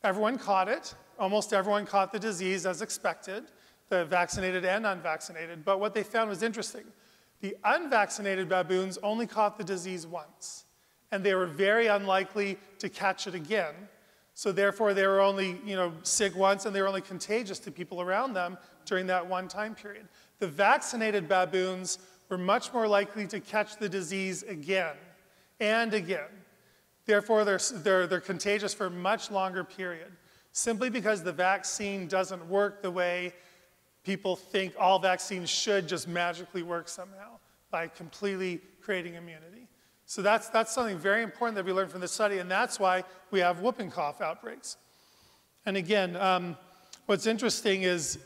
Everyone caught it. Almost everyone caught the disease as expected, the vaccinated and unvaccinated. But what they found was interesting. The unvaccinated baboons only caught the disease once, and they were very unlikely to catch it again. So therefore, they were only sick once, and they were only contagious to people around them during that one time period. The vaccinated baboons were much more likely to catch the disease again and again. Therefore, they're contagious for a much longer period, simply because the vaccine doesn't work the way people think all vaccines should just magically work somehow by completely creating immunity. So that's something very important that we learned from this study, and that's why we have whooping cough outbreaks. And again, what's interesting is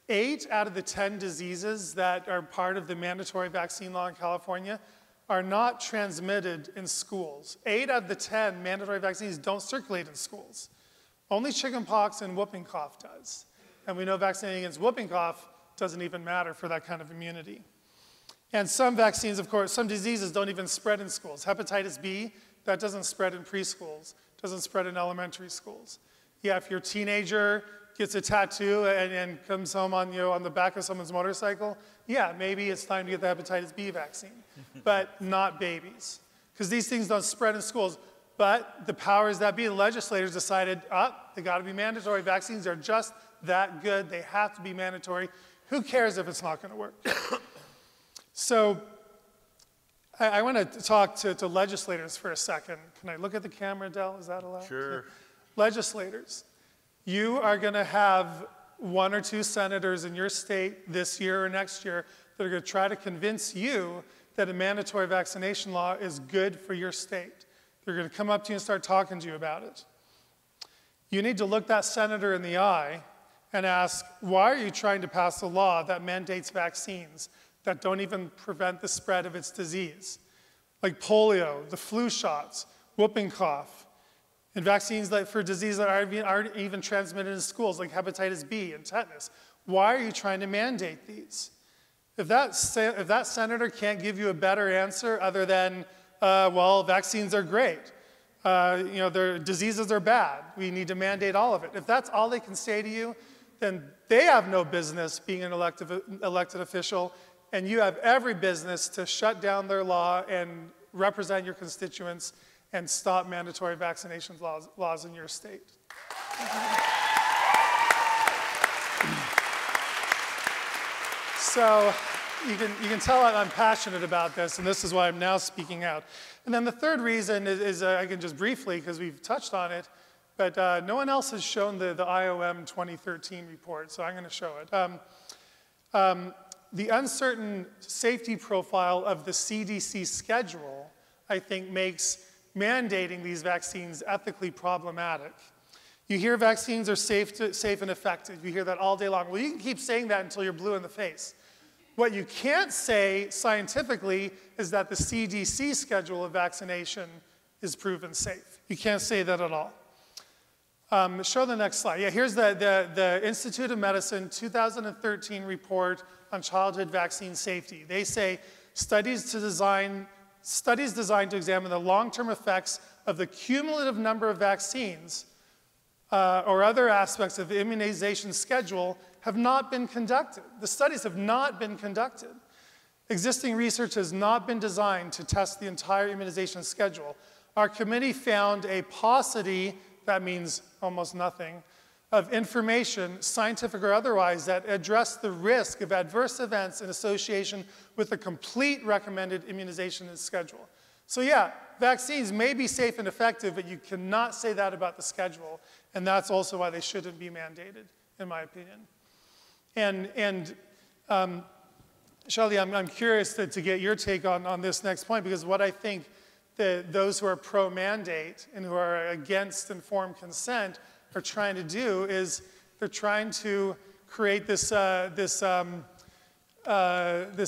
8 out of the 10 diseases that are part of the mandatory vaccine law in California are not transmitted in schools. 8 out of the 10 mandatory vaccines don't circulate in schools. Only chickenpox and whooping cough does. And we know vaccinating against whooping cough doesn't even matter for that kind of immunity. And some vaccines, of course, some diseases don't even spread in schools. Hepatitis B, that doesn't spread in preschools, doesn't spread in elementary schools. Yeah, if your teenager gets a tattoo and comes home on the back of someone's motorcycle, yeah, maybe it's time to get the hepatitis B vaccine, but not babies, because these things don't spread in schools. But the powers that be, the legislators decided, they got to be mandatory. Vaccines are just that good. They have to be mandatory. Who cares if it's not going to work? So I want to talk to legislators for a second. Can I look at the camera, Del? Is that allowed? Sure. Legislators, you are going to have 1 or 2 senators in your state this year or next year that are going to try to convince you that a mandatory vaccination law is good for your state. They're going to come up to you and start talking to you about it. You need to look that senator in the eye and ask, why are you trying to pass a law that mandates vaccines that don't even prevent the spread of its disease? Like polio, the flu shots, whooping cough, and vaccines for diseases that aren't even transmitted in schools, like hepatitis B and tetanus. Why are you trying to mandate these? If that senator can't give you a better answer other than, well, vaccines are great, their diseases are bad, we need to mandate all of it. If that's all they can say to you, then they have no business being an elected official, and you have every business to shut down their law and represent your constituents and stop mandatory vaccination laws in your state. So you can tell I'm passionate about this, and this is why I'm now speaking out. And then the third reason is I can just briefly, because we've touched on it, but no one else has shown the IOM 2013 report, so I'm going to show it. The uncertain safety profile of the CDC schedule, I think, makes mandating these vaccines ethically problematic. You hear vaccines are safe and effective. You hear that all day long. Well, you can keep saying that until you're blue in the face. What you can't say scientifically is that the CDC schedule of vaccination is proven safe. You can't say that at all. Show the next slide. Yeah, here's the Institute of Medicine 2013 report on childhood vaccine safety. They say studies designed to examine the long-term effects of the cumulative number of vaccines or other aspects of the immunization schedule have not been conducted. The studies have not been conducted. Existing research has not been designed to test the entire immunization schedule. Our committee found a paucity, that means almost nothing, of information, scientific or otherwise, that address the risk of adverse events in association with a complete recommended immunization schedule. So yeah, vaccines may be safe and effective, but you cannot say that about the schedule, and that's also why they shouldn't be mandated, in my opinion. And Shelley, I'm curious to get your take on this next point, because what I think that those who are pro-mandate and who are against informed consent are trying to do is they're trying to create this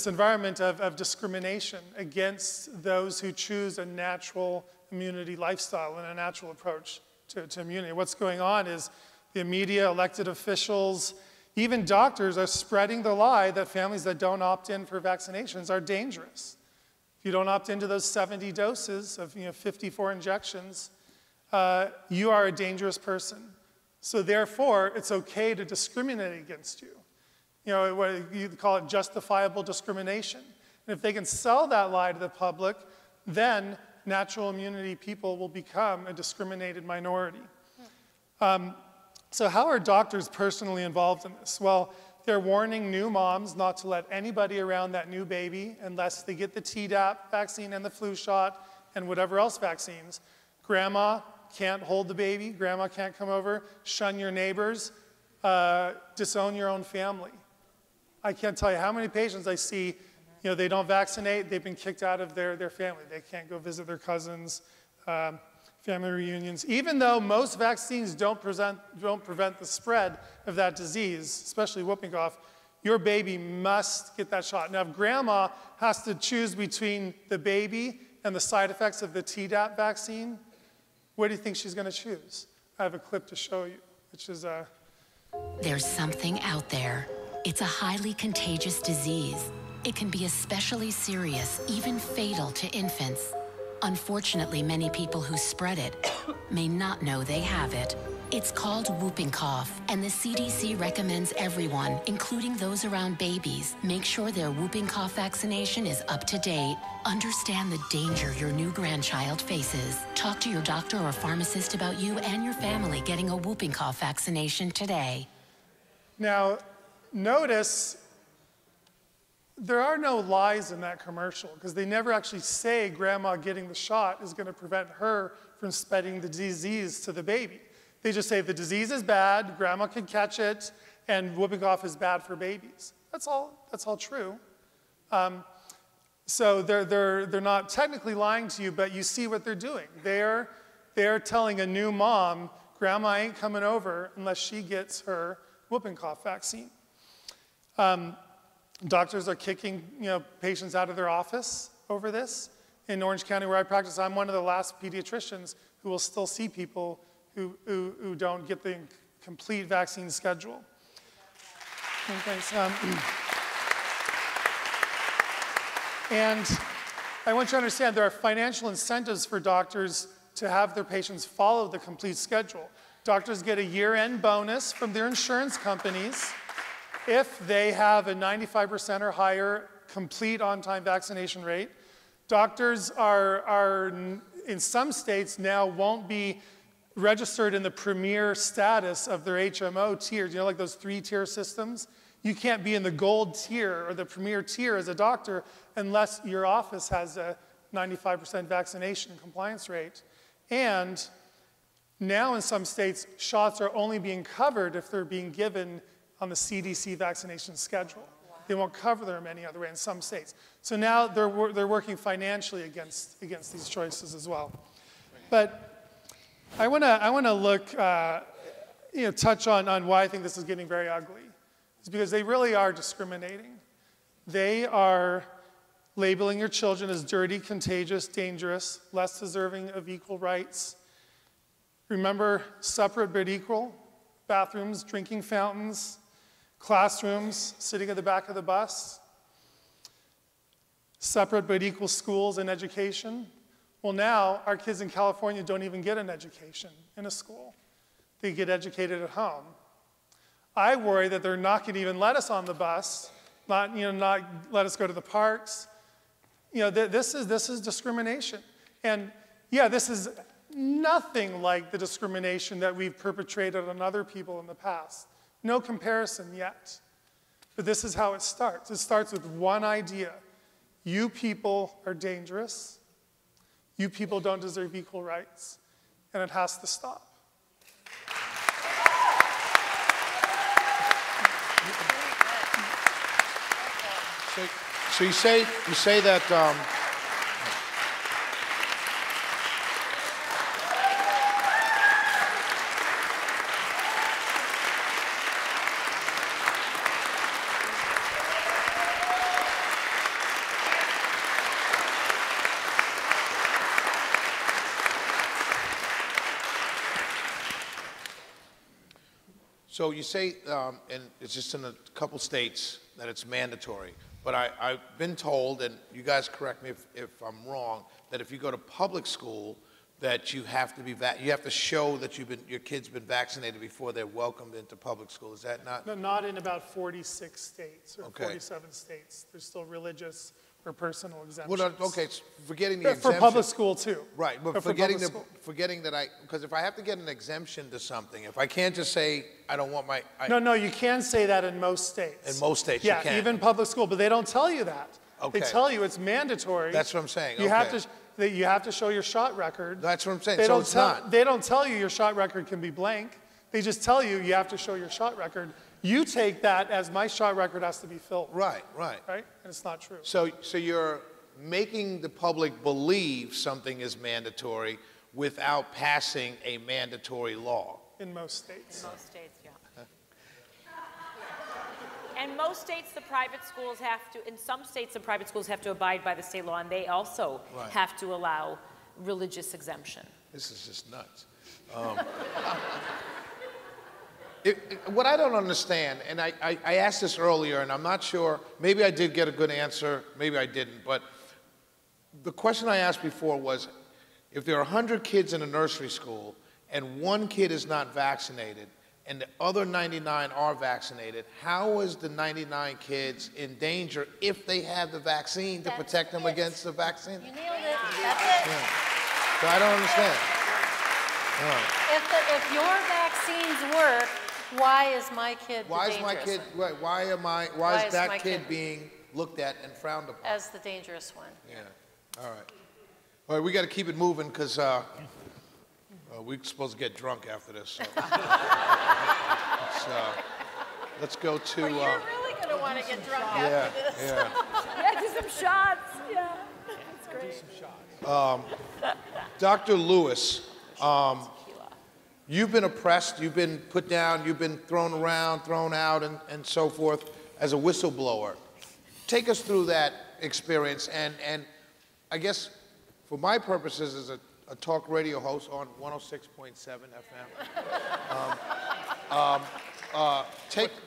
environment of discrimination against those who choose a natural immunity lifestyle and a natural approach to immunity. What's going on is the media, elected officials, even doctors are spreading the lie that families that don't opt in for vaccinations are dangerous. If you don't opt into those 70 doses of 54 injections, you are a dangerous person. So therefore, it's okay to discriminate against you. What you call it justifiable discrimination. And if they can sell that lie to the public, then natural immunity people will become a discriminated minority. So how are doctors personally involved in this? Well, they're warning new moms not to let anybody around that new baby unless they get the Tdap vaccine and the flu shot and whatever else vaccines. Grandma can't hold the baby. Grandma can't come over. Shun your neighbors. Disown your own family. I can't tell you how many patients I see, they don't vaccinate, they've been kicked out of their family. They can't go visit their cousins, family reunions. Even though most vaccines don't prevent the spread of that disease, especially whooping cough, your baby must get that shot. Now, if grandma has to choose between the baby and the side effects of the Tdap vaccine, what do you think she's going to choose? I have a clip to show you, which is There's something out there. It's a highly contagious disease. It can be especially serious, even fatal to infants. Unfortunately, many people who spread it may not know they have it. It's called whooping cough, and the CDC recommends everyone, including those around babies, make sure their whooping cough vaccination is up to date. Understand the danger your new grandchild faces. Talk to your doctor or pharmacist about you and your family getting a whooping cough vaccination today. Now, notice there are no lies in that commercial because they never actually say grandma getting the shot is going to prevent her from spreading the disease to the baby. They just say the disease is bad, grandma can catch it, and whooping cough is bad for babies. That's all true. So they're not technically lying to you, but you see what they're doing. They're telling a new mom, grandma ain't coming over unless she gets her whooping cough vaccine. Doctors are kicking patients out of their office over this. In Orange County, where I practice, I'm one of the last pediatricians who will still see people who don't get the complete vaccine schedule. Thanks. And I want you to understand there are financial incentives for doctors to have their patients follow the complete schedule. Doctors get a year-end bonus from their insurance companies if they have a 95% or higher complete on-time vaccination rate. Doctors are in some states now won't be registered in the premier status of their HMO tiers, like those 3-tier systems. You can't be in the gold tier or the premier tier as a doctor unless your office has a 95% vaccination compliance rate. And now in some states, shots are only being covered if they're being given on the CDC vaccination schedule. They won't cover them any other way in some states. So now they're working financially against these choices as well. But I want to look, touch on why I think this is getting very ugly. It's because they really are discriminating. They are labeling your children as dirty, contagious, dangerous, less deserving of equal rights. Remember, separate but equal, bathrooms, drinking fountains, classrooms, sitting at the back of the bus, separate but equal schools and education. Well, now our kids in California don't even get an education in a school. They get educated at home. I worry that they're not going to even let us on the bus, not let us go to the parks. This is discrimination. And yeah, this is nothing like the discrimination that we've perpetrated on other people in the past. No comparison yet. But this is how it starts. It starts with one idea. You people are dangerous. You people don't deserve equal rights. And it has to stop. So So you say that. So you say, and it's just in a couple states that it's mandatory, but I've been told, and you guys correct me if I'm wrong, that if you go to public school, that you have to be you have to show that your kid's been vaccinated before they're welcomed into public school. Is that not? No, not in about 46 states or Okay. 47 states. There's still religious or personal exemptions. Well, okay, forgetting the For exemption. public school too. Right, but for public forgetting school. that because if I have to get an exemption to something, if I can't just say I don't want my. No, you can say that in most states. In most states, yeah, you can. even public school, but they don't tell you that. Okay. They tell you it's mandatory. That's what I'm saying. You okay. you have to show your shot record. That's what I'm saying. They So don't it's tell, not. They don't tell you your shot record can be blank. They just tell you you have to show your shot record. You take that as my shot record has to be filled. Right, right. Right? And it's not true. So you're making the public believe something is mandatory without passing a mandatory law. In most states. In most states, yeah. And most states, the private schools have to, in some states, the private schools have to abide by the state law, and they also Right. have to allow religious exemption. This is just nuts. What I don't understand, and I asked this earlier, and I'm not sure, maybe I did get a good answer, maybe I didn't, but the question I asked before was, if there are 100 kids in a nursery school, and one kid is not vaccinated, and the other 99 are vaccinated, how is the 99 kids in danger if they have the vaccine to protect them against the vaccine? You nailed it. That's it. Yeah. So I don't understand. All right. If your vaccines work, why is my kid Why the is my dangerous kid, one? right, why is that kid being looked at and frowned upon? As the dangerous one. Yeah, all right. All right, we got to keep it moving because we're supposed to get drunk after this. So let's go to... Well, you're really going to want to get drunk yeah, after this. yeah. Yeah, do some shots. Yeah, that's great. Dr. Lewis, you've been oppressed, you've been put down, you've been thrown around, thrown out, and so forth as a whistleblower. Take us through that experience, and I guess for my purposes as a talk radio host on 106.7 FM,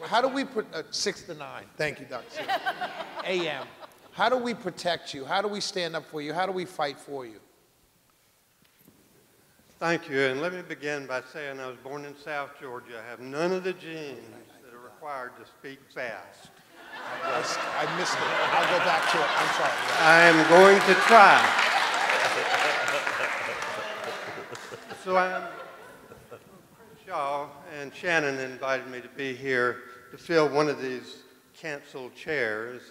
how do we put 6 to 9? Thank you, Dr. AM. How do we protect you? How do we stand up for you? How do we fight for you? Thank you, and let me begin by saying I was born in South Georgia. I have none of the genes that are required to speak fast. I missed it. I'll go back to it. I'm sorry. I am going to try. So Shaw and Shannon invited me to be here to fill one of these canceled chairs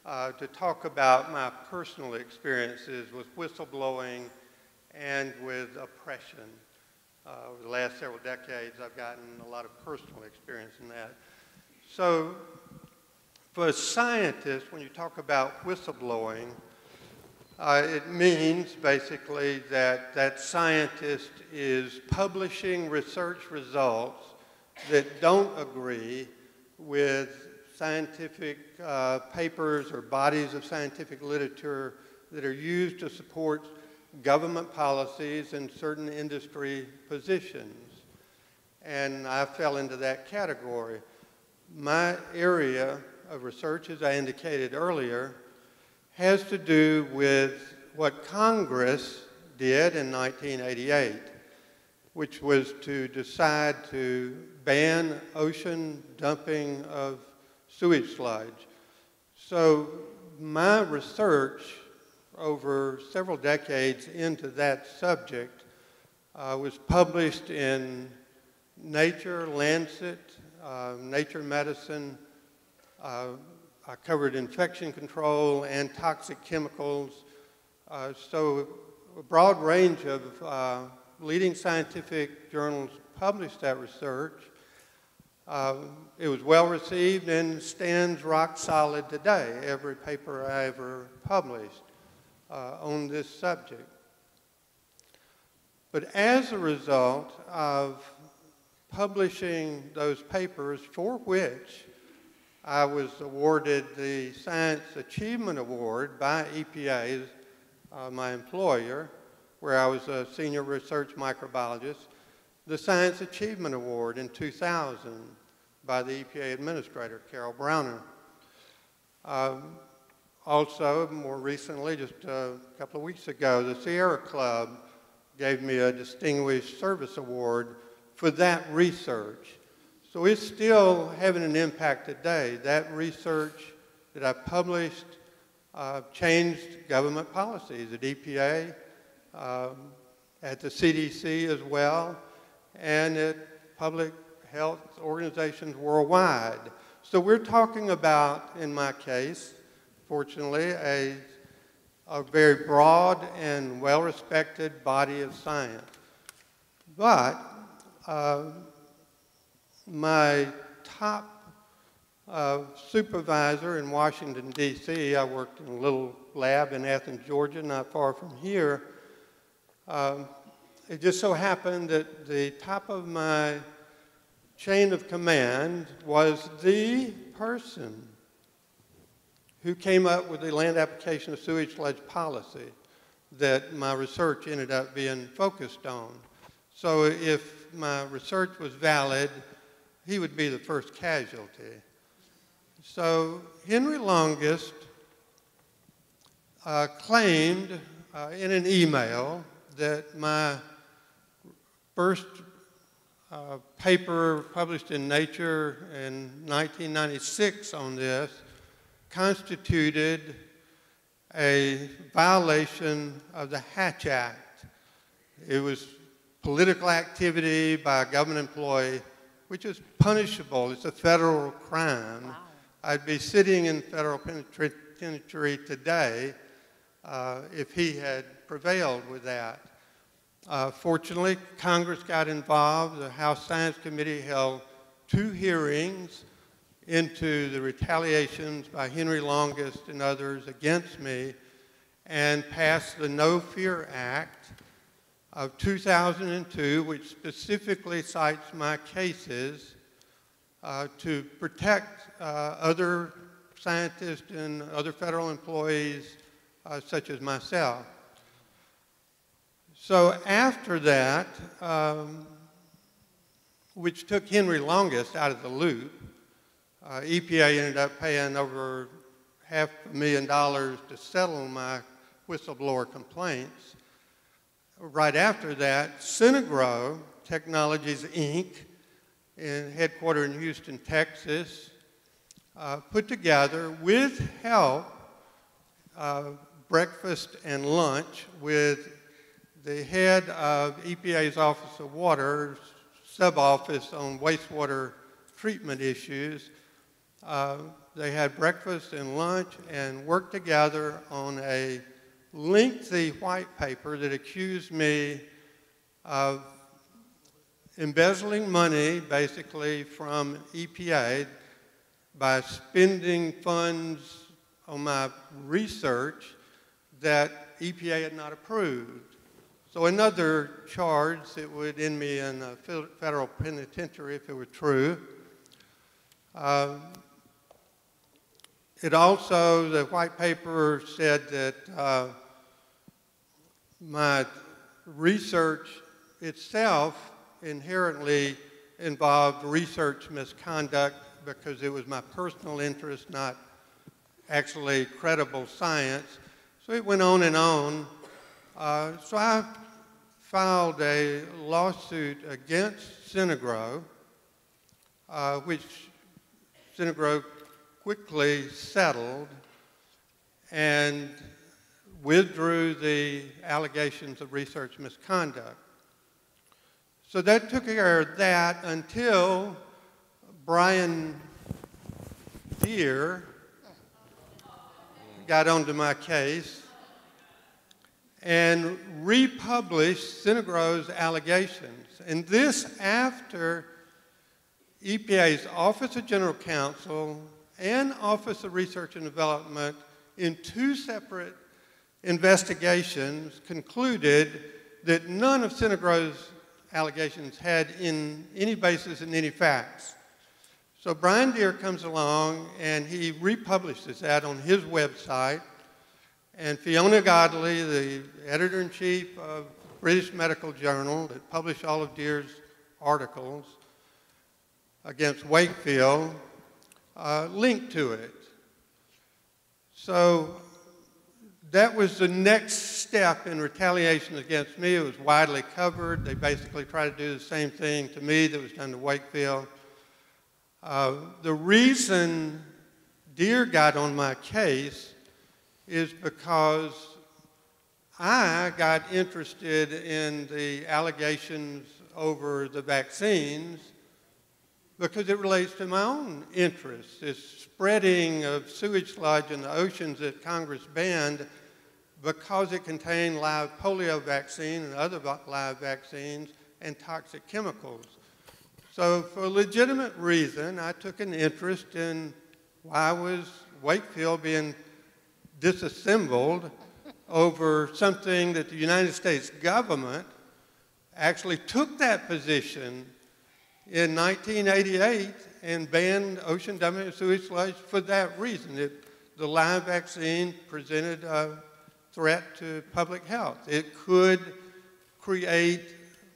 to talk about my personal experiences with whistleblowing and with oppression. Over the last several decades, I've gotten a lot of personal experience in that. So for scientists, when you talk about whistleblowing, it means basically that that scientist is publishing research results that don't agree with scientific papers or bodies of scientific literature that are used to support government policies and certain industry positions. And I fell into that category. My area of research, as I indicated earlier, has to do with what Congress did in 1988, which was to decide to ban ocean dumping of sewage sludge. So my research over several decades into that subject was published in Nature, Lancet, Nature Medicine. I covered infection control and toxic chemicals. So a broad range of leading scientific journals published that research. It was well received and stands rock solid today, every paper I ever published on this subject. But as a result of publishing those papers, for which I was awarded the Science Achievement Award by EPA, my employer, where I was a senior research microbiologist, the Science Achievement Award in 2000 by the EPA Administrator, Carol Browner. Also, more recently, just a couple of weeks ago, the Sierra Club gave me a Distinguished Service Award for that research. So it's still having an impact today. That research that I published changed government policies at EPA, at the CDC as well, and at public health organizations worldwide. So we're talking about, in my case, fortunately, a very broad and well-respected body of science. But my top supervisor in Washington, D.C., I worked in a little lab in Athens, Georgia, not far from here. It just so happened that the top of my chain of command was the person who came up with the land application of sewage sludge policy that my research ended up being focused on. So if my research was valid, he would be the first casualty. So Henry Longest claimed in an email that my first paper published in Nature in 1996 on this constituted a violation of the Hatch Act. It was political activity by a government employee, which is punishable. It's a federal crime. Wow. I'd be sitting in federal penitentiary today if he had prevailed with that. Fortunately, Congress got involved. The House Science Committee held 2 hearings into the retaliations by Henry Longest and others against me and passed the No Fear Act of 2002, which specifically cites my cases to protect other scientists and other federal employees such as myself. So after that, which took Henry Longest out of the loop, EPA ended up paying over $500,000 to settle my whistleblower complaints. Right after that, Synagro Technologies, Inc., headquartered in Houston, Texas, put together, with help, breakfast and lunch with the head of EPA's Office of Water, sub-office on wastewater treatment issues. They had breakfast and lunch and worked together on a lengthy white paper that accused me of embezzling money, basically, from EPA by spending funds on my research that EPA had not approved. So another charge that would end me in a federal penitentiary if it were true. It also, the white paper said that my research itself inherently involved research misconduct because it was my personal interest, not actually credible science. So it went on and on. So I filed a lawsuit against Synagro, which Synagro quickly settled and withdrew the allegations of research misconduct. So that took care of that until Brian Deere got onto my case and republished Synagro's allegations. And this after EPA's Office of General Counsel and Office of Research and Development in 2 separate investigations concluded that none of Synagros' allegations had any basis in any facts. So Brian Deere comes along and he republishes that on his website, and Fiona Godley, the editor-in-chief of British Medical Journal that published all of Deere's articles against Wakefield, linked to it. So that was the next step in retaliation against me. It was widely covered. They basically tried to do the same thing to me that was done to Wakefield. The reason Deere got on my case is because I got interested in the allegations over the vaccines because it relates to my own interests. This spreading of sewage sludge in the oceans that Congress banned because it contained live polio vaccine and other live vaccines and toxic chemicals. So for a legitimate reason, I took an interest in why was Wakefield being disassembled over something that the United States government actually took that position in 1988 and banned ocean dumping of sewage sludge for that reason. The live vaccine presented a threat to public health. It could create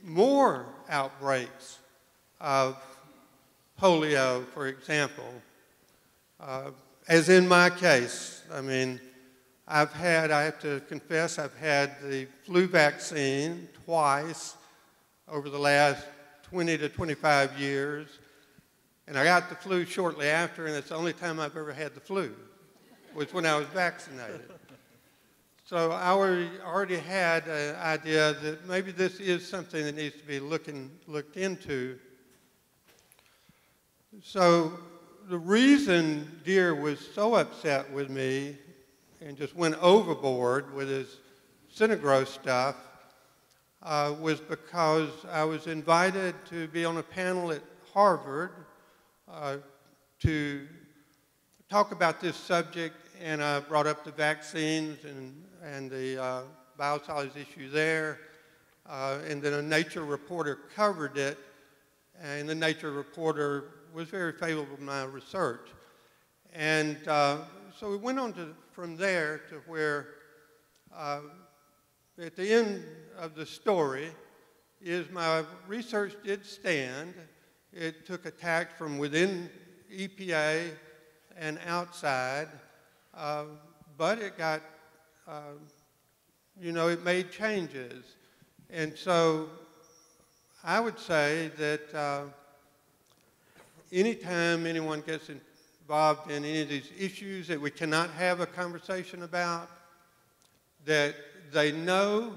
more outbreaks of polio, for example. As in my case, I mean, I have to confess, I've had the flu vaccine twice over the last 20 to 25 years, and I got the flu shortly after, and it's the only time I've ever had the flu, was when I was vaccinated. So I already had an idea that maybe this is something that needs to be looked into. So the reason Deere was so upset with me and just went overboard with his Synagros stuff was because I was invited to be on a panel at Harvard to talk about this subject, and I brought up the vaccines and the biosolids issue there, and then a Nature reporter covered it, and the Nature reporter was very favorable to my research. And so we went on from there to where at the end of the story is my research did stand. It took attack from within EPA and outside, but it got, it made changes. And so I would say that anytime anyone gets involved in any of these issues that we cannot have a conversation about, that they know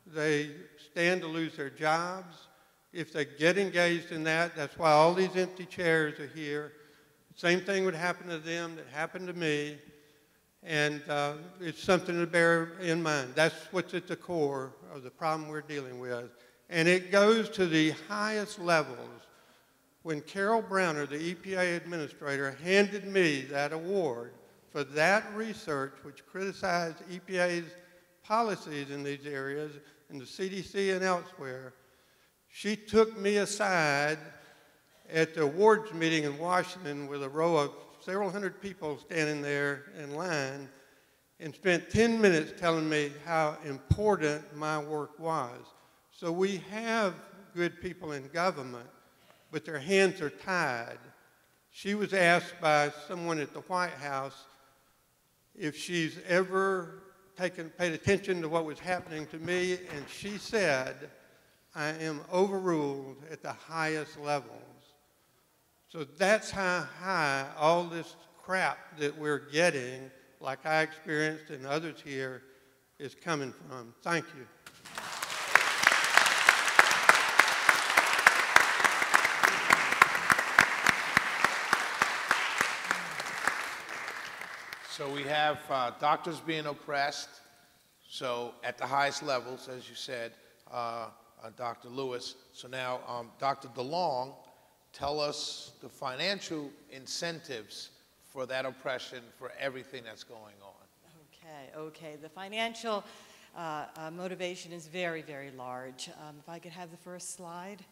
they stand to lose their jobs. If they get engaged in that, that's why all these empty chairs are here. Same thing would happen to them that happened to me, and it's something to bear in mind. That's what's at the core of the problem we're dealing with. And it goes to the highest levels. When Carol Browner, the EPA administrator, handed me that award for that research, which criticized EPA's policies in these areas, in the CDC and elsewhere, she took me aside at the awards meeting in Washington with a row of several hundred people standing there in line and spent 10 minutes telling me how important my work was. So we have good people in government, but their hands are tied. She was asked by someone at the White House if she's ever paid attention to what was happening to me, and she said, I am overruled at the highest levels. So that's how high all this crap that we're getting, like I experienced and others here, is coming from. Thank you. So we have doctors being oppressed, so at the highest levels, as you said, Dr. Lewis. So now Dr. DeLong tell us the financial incentives for that oppression, for everything that's going on. Okay. The financial motivation is very, very large. If I could have the first slide.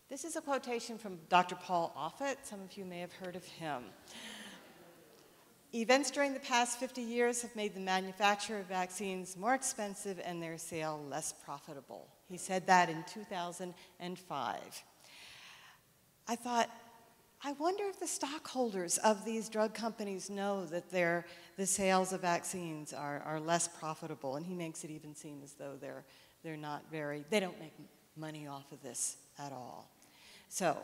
This is a quotation from Dr. Paul Offit. Some of you may have heard of him. Events during the past 50 years have made the manufacture of vaccines more expensive and their sale less profitable. He said that in 2005. I thought, I wonder if the stockholders of these drug companies know that the sales of vaccines are less profitable, and he makes it even seem as though they don't make money off of this at all. So,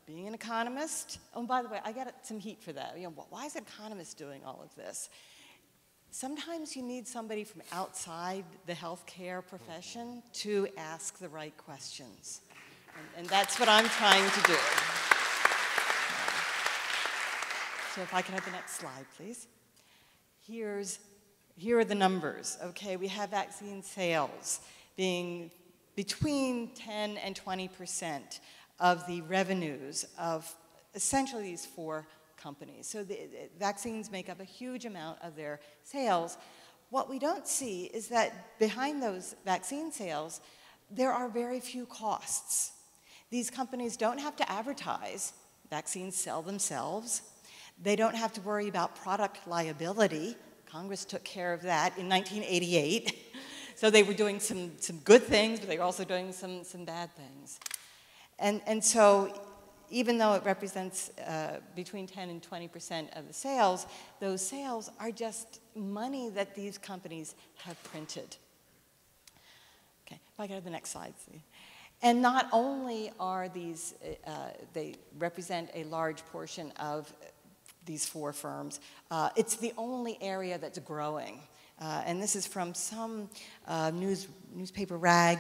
being an economist, oh, and by the way, I got some heat for that. Why is an economist doing all of this? Sometimes you need somebody from outside the healthcare profession to ask the right questions. And that's what I'm trying to do. So if I can have the next slide, please. Here are the numbers, okay? We have vaccine sales being between 10 and 20% of the revenues of essentially these 4 companies. So the vaccines make up a huge amount of their sales. What we don't see is that behind those vaccine sales, there are very few costs. These companies don't have to advertise. Vaccines sell themselves. They don't have to worry about product liability. Congress took care of that in 1988. So they were doing some good things, but they were also doing some bad things. And so even though it represents between 10 and 20% of the sales, those sales are just money that these companies have printed. Okay, if I could have the next slide, please. And not only are these, they represent a large portion of these 4 firms, it's the only area that's growing. And this is from some newspaper rag,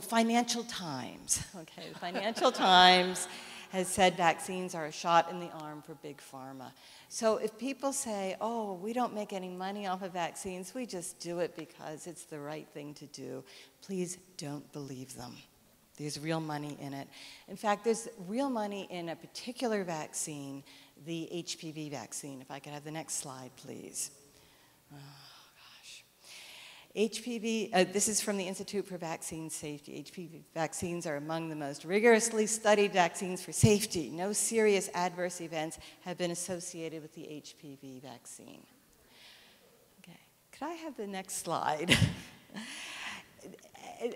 Financial Times. Okay, the Financial Times has said vaccines are a shot in the arm for big pharma. So if people say, oh, we don't make any money off of vaccines, we just do it because it's the right thing to do, please don't believe them. There's real money in it. In fact, there's real money in a particular vaccine, the HPV vaccine. If I could have the next slide, please. HPV, this is from the Institute for Vaccine Safety. HPV vaccines are among the most rigorously studied vaccines for safety. No serious adverse events have been associated with the HPV vaccine. Okay, could I have the next slide?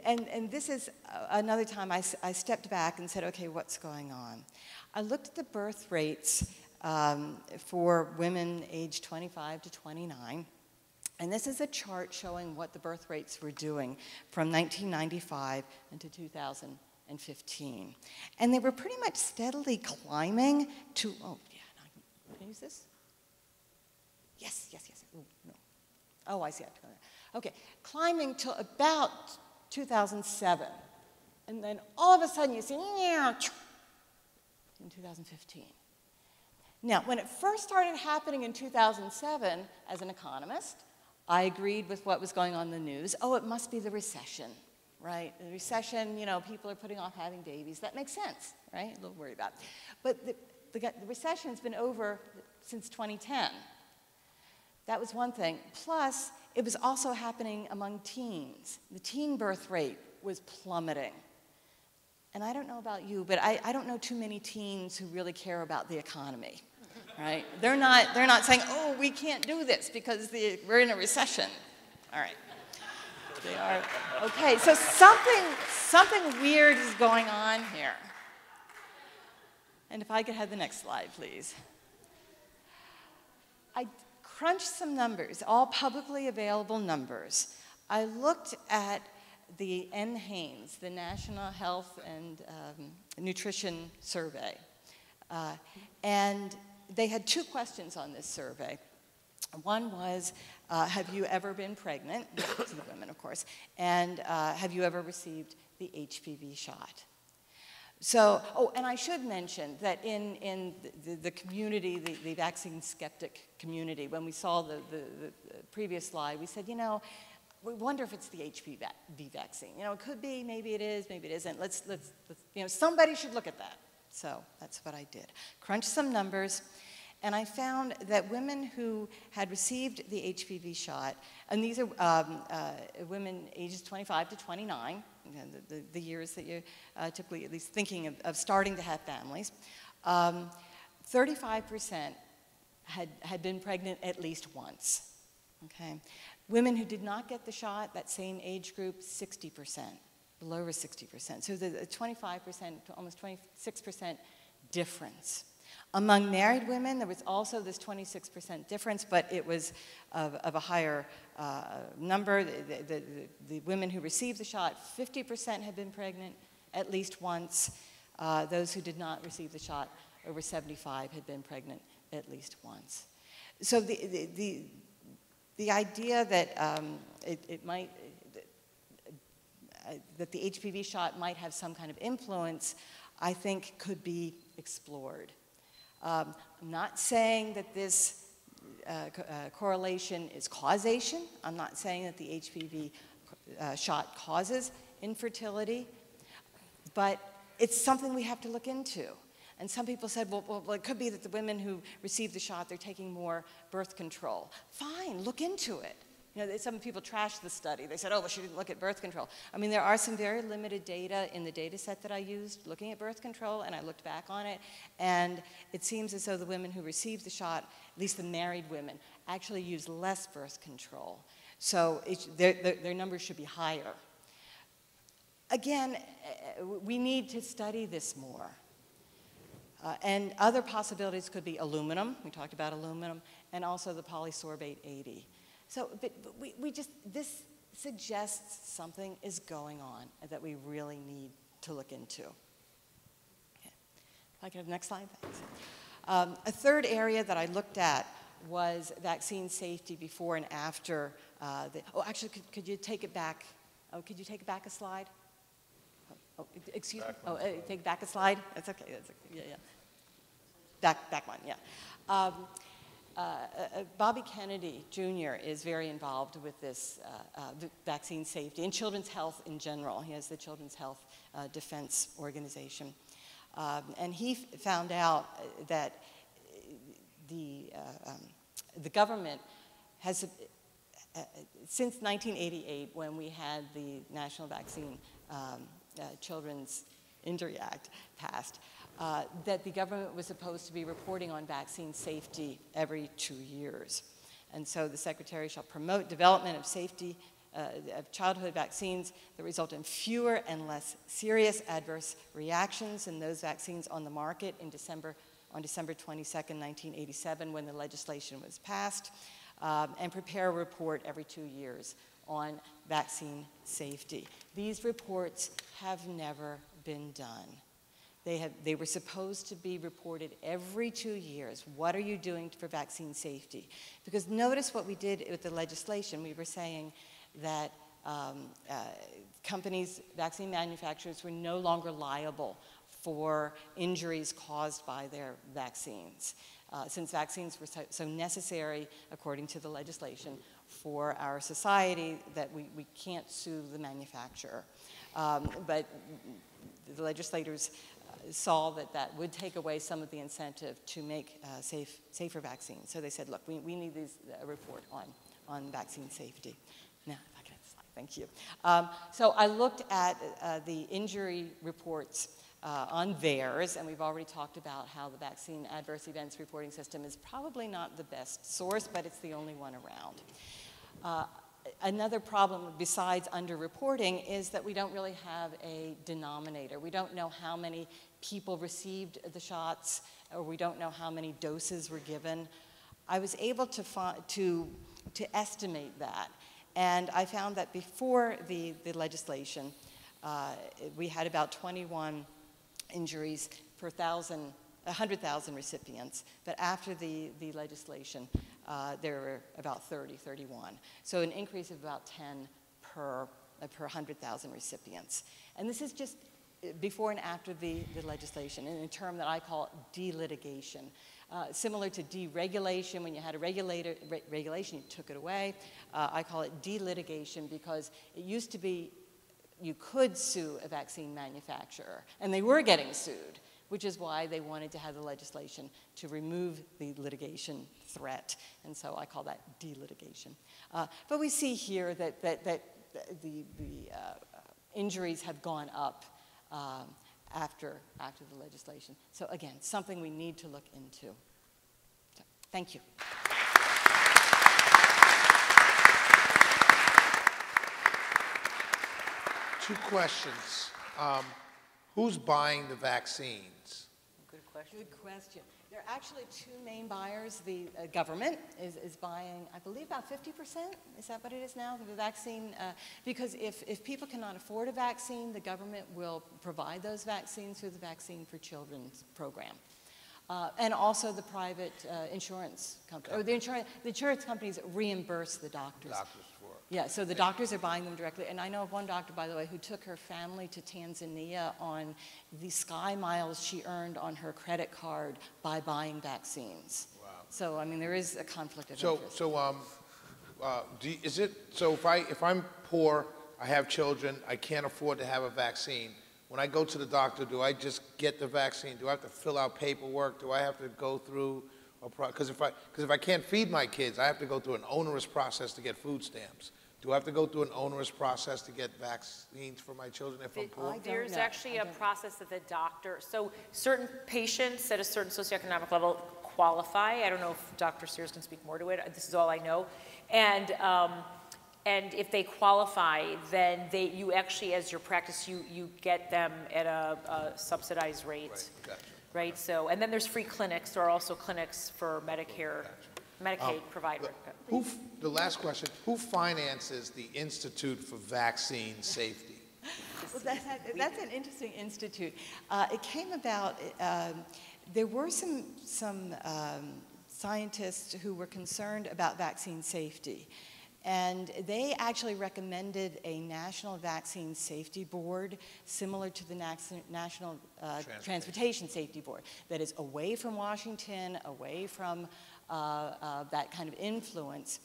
And this is another time I stepped back and said, okay, what's going on? I looked at the birth rates for women aged 25 to 29. And this is a chart showing what the birth rates were doing from 1995 into 2015. And they were pretty much steadily climbing to, oh, yeah, can I use this? Yes. Ooh, no. Oh, I see. Okay, climbing till about 2007. And then all of a sudden you see, in 2015. Now, when it first started happening in 2007, as an economist, I agreed with what was going on in the news. Oh, it must be the recession, right? The recession, people are putting off having babies. That makes sense, right? A little worried about it. But the recession has been over since 2010. That was one thing. Plus, it was also happening among teens. The teen birth rate was plummeting. And I don't know about you, but I don't know too many teens who really care about the economy. Right? They're not saying, oh, we can't do this because we're in a recession. All right. They are. Okay, so something weird is going on here. And if I could have the next slide, please. I crunched some numbers, all publicly available numbers. I looked at the NHANES, the National Health and Nutrition Survey. And they had 2 questions on this survey. One was, have you ever been pregnant? To the women, of course. And have you ever received the HPV shot? So, oh, and I should mention that in the community, the vaccine skeptic community, when we saw the previous slide, we said, we wonder if it's the HPV vaccine. It could be, maybe it is, maybe it isn't. Let's somebody should look at that. So that's what I did. Crunched some numbers, and I found that women who had received the HPV shot, and these are women ages 25 to 29, you know, the years that you're typically at least thinking of starting to have families, 35% had been pregnant at least once. Okay. Women who did not get the shot, that same age group, 60%, a little over 60%. So the 25% to almost 26% difference. Among married women, there was also this 26% difference, but it was of a higher number. The women who received the shot, 50% had been pregnant at least once. Those who did not receive the shot, over 75 had been pregnant at least once. So the idea that that the HPV shot might have some kind of influence, I think could be explored. I'm not saying that this correlation is causation. I'm not saying that the HPV shot causes infertility, but it's something we have to look into. And some people said, well, it could be that the women who receive the shot, they're taking more birth control. Fine, look into it. You know, some people trashed the study. They said, oh, well, she didn't look at birth control. I mean, there are some very limited data in the data set that I used looking at birth control, and I looked back on it, and it seems as though the women who received the shot, at least the married women, actually used less birth control. So their numbers should be higher. Again, we need to study this more. And other possibilities could be aluminum. We talked about aluminum, and also the polysorbate 80. So, but this suggests something is going on that we really need to look into. Okay. If I can have the next slide, thanks. A third area that I looked at was vaccine safety before and after. Actually, could you take it back? Oh, could you take it back a slide? Oh, excuse me. Oh, take back a slide. That's okay. That's okay. Yeah. Back one. Yeah. Bobby Kennedy Jr. is very involved with this vaccine safety and children's health in general. He has the Children's Health Defense Organization. And he found out that the government has, since 1988, when we had the National Vaccine Children's Injury Act passed, that the government was supposed to be reporting on vaccine safety every 2 years. And so the Secretary shall promote development of safety of childhood vaccines that result in fewer and less serious adverse reactions in those vaccines on the market on December 22nd, 1987, when the legislation was passed, and prepare a report every 2 years on vaccine safety. These reports have never been done. They were supposed to be reported every 2 years. What are you doing for vaccine safety? Because notice what we did with the legislation. We were saying that companies, vaccine manufacturers, were no longer liable for injuries caused by their vaccines, since vaccines were so necessary, according to the legislation, for our society, that we can't sue the manufacturer. But the legislators saw that would take away some of the incentive to make safer vaccines. So they said, look, we need a report on vaccine safety. Now, if I can have the slide, thank you. So I looked at the injury reports on VAERS, and we've already talked about how the vaccine adverse events reporting system is probably not the best source, but it's the only one around. Another problem besides underreporting is that we don't really have a denominator. We don't know how many people received the shots, or we don't know how many doses were given. I was able to estimate that, and I found that before the legislation, we had about 21 injuries per 100,000 recipients, but after the legislation, there were about 31. So an increase of about 10 per 100,000 recipients. And this is just before and after the legislation, in a term that I call delitigation. Similar to deregulation, when you had a regulation, you took it away. I call it delitigation because it used to be you could sue a vaccine manufacturer, and they were getting sued. which is why they wanted to have the legislation to remove the litigation threat. And so I call that delitigation. But we see here that the injuries have gone up after the legislation. So again, something we need to look into. So, thank you. Two questions. Who's buying the vaccines? Good question. Good question. There are actually two main buyers. The government is buying, I believe, about 50%. Is that what it is now? The vaccine, because if people cannot afford a vaccine, the government will provide those vaccines through the Vaccine for Children's program. And also the private insurance company, or the insurance companies reimburse the doctors. Yeah, so the doctors are buying them directly. And I know of one doctor, by the way, who took her family to Tanzania on the Sky Miles she earned on her credit card by buying vaccines. Wow. So, I mean, there is a conflict of interest. So if I'm poor, I have children, I can't afford to have a vaccine, when I go to the doctor, do I just get the vaccine? Do I have to fill out paperwork? Do I have to go through because if I can't feed my kids, I have to go through an onerous process to get food stamps. Do I have to go through an onerous process to get vaccines for my children if I'm poor? There's actually a process that the doctor, so certain patients at a certain socioeconomic level qualify. I don't know if Dr. Sears can speak more to it. This is all I know. And if they qualify, then you actually, as your practice, you get them at a subsidized rate. Right, gotcha. Right, so, and then there's free clinics. There are also clinics for Medicare, Medicaid provider. The last question, who finances the Institute for Vaccine Safety? Well, that's an interesting institute. It came about, there were some scientists who were concerned about vaccine safety. And they actually recommended a National Vaccine Safety Board, similar to the National Transportation Safety Board, that is away from Washington, away from that kind of influence.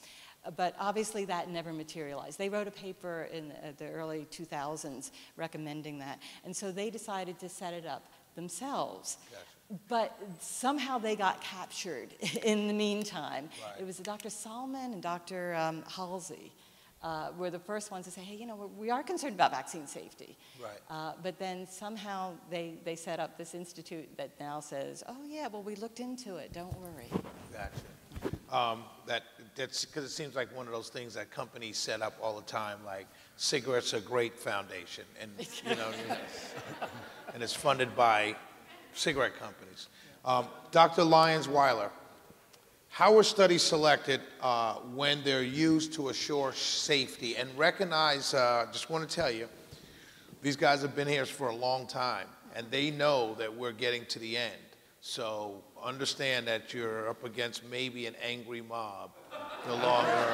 But obviously that never materialized. They wrote a paper in the early 2000s recommending that. And so they decided to set it up themselves. Gotcha. But somehow they got captured in the meantime. Right. It was Dr. Salman and Dr. Halsey were the first ones to say, hey, you know, we are concerned about vaccine safety. Right. But then somehow they set up this institute that now says, oh yeah, well, we looked into it, don't worry. Gotcha. That's because it seems like one of those things that companies set up all the time, like cigarettes are great foundation, and you know, and it's funded by cigarette companies. Dr. Lyons-Weiler, how are studies selected when they're used to assure safety? And recognize, just want to tell you, these guys have been here for a long time, and they know that we're getting to the end. So understand that you're up against maybe an angry mob the longer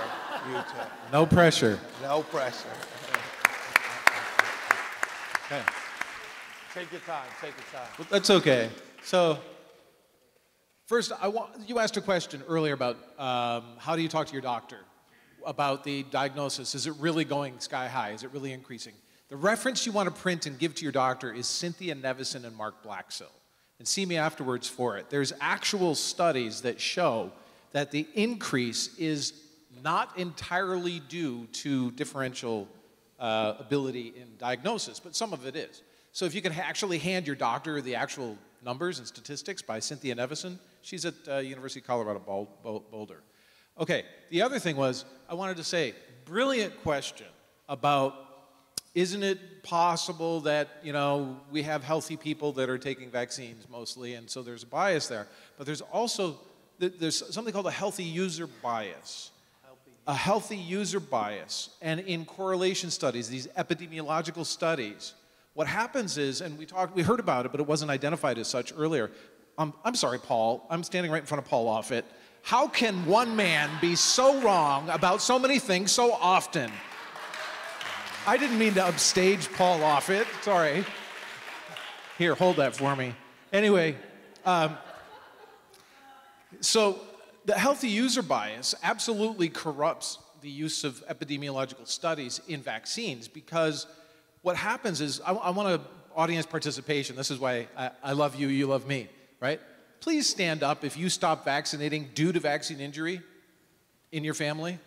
you take. No pressure. No pressure. Okay. Take your time, take your time. Well, that's okay. So, first, you asked a question earlier about how do you talk to your doctor about the diagnosis? Is it really going sky high? Is it really increasing? The reference you want to print and give to your doctor is Cynthia Nevison and Mark Blaxill, and see me afterwards for it. There's actual studies that show that the increase is not entirely due to differential ability in diagnosis, but some of it is. So if you can actually hand your doctor the actual numbers and statistics by Cynthia Nevison, she's at University of Colorado Boulder. Okay, the other thing was, I wanted to say, brilliant question about, isn't it possible that, you know, we have healthy people that are taking vaccines mostly, and so there's a bias there. But there's also, there's something called a healthy user bias. A healthy user bias. And in correlation studies, these epidemiological studies, what happens is, and we heard about it, but it wasn't identified as such earlier. I'm sorry, Paul. I'm standing right in front of Paul Offit. How can one man be so wrong about so many things so often? I didn't mean to upstage Paul Offit. Sorry. Here, hold that for me. Anyway, so the healthy user bias absolutely corrupts the use of epidemiological studies in vaccines, because what happens is, I want to audience participation. This is why I love you, you love me, right? Please stand up if you stop vaccinating due to vaccine injury in your family.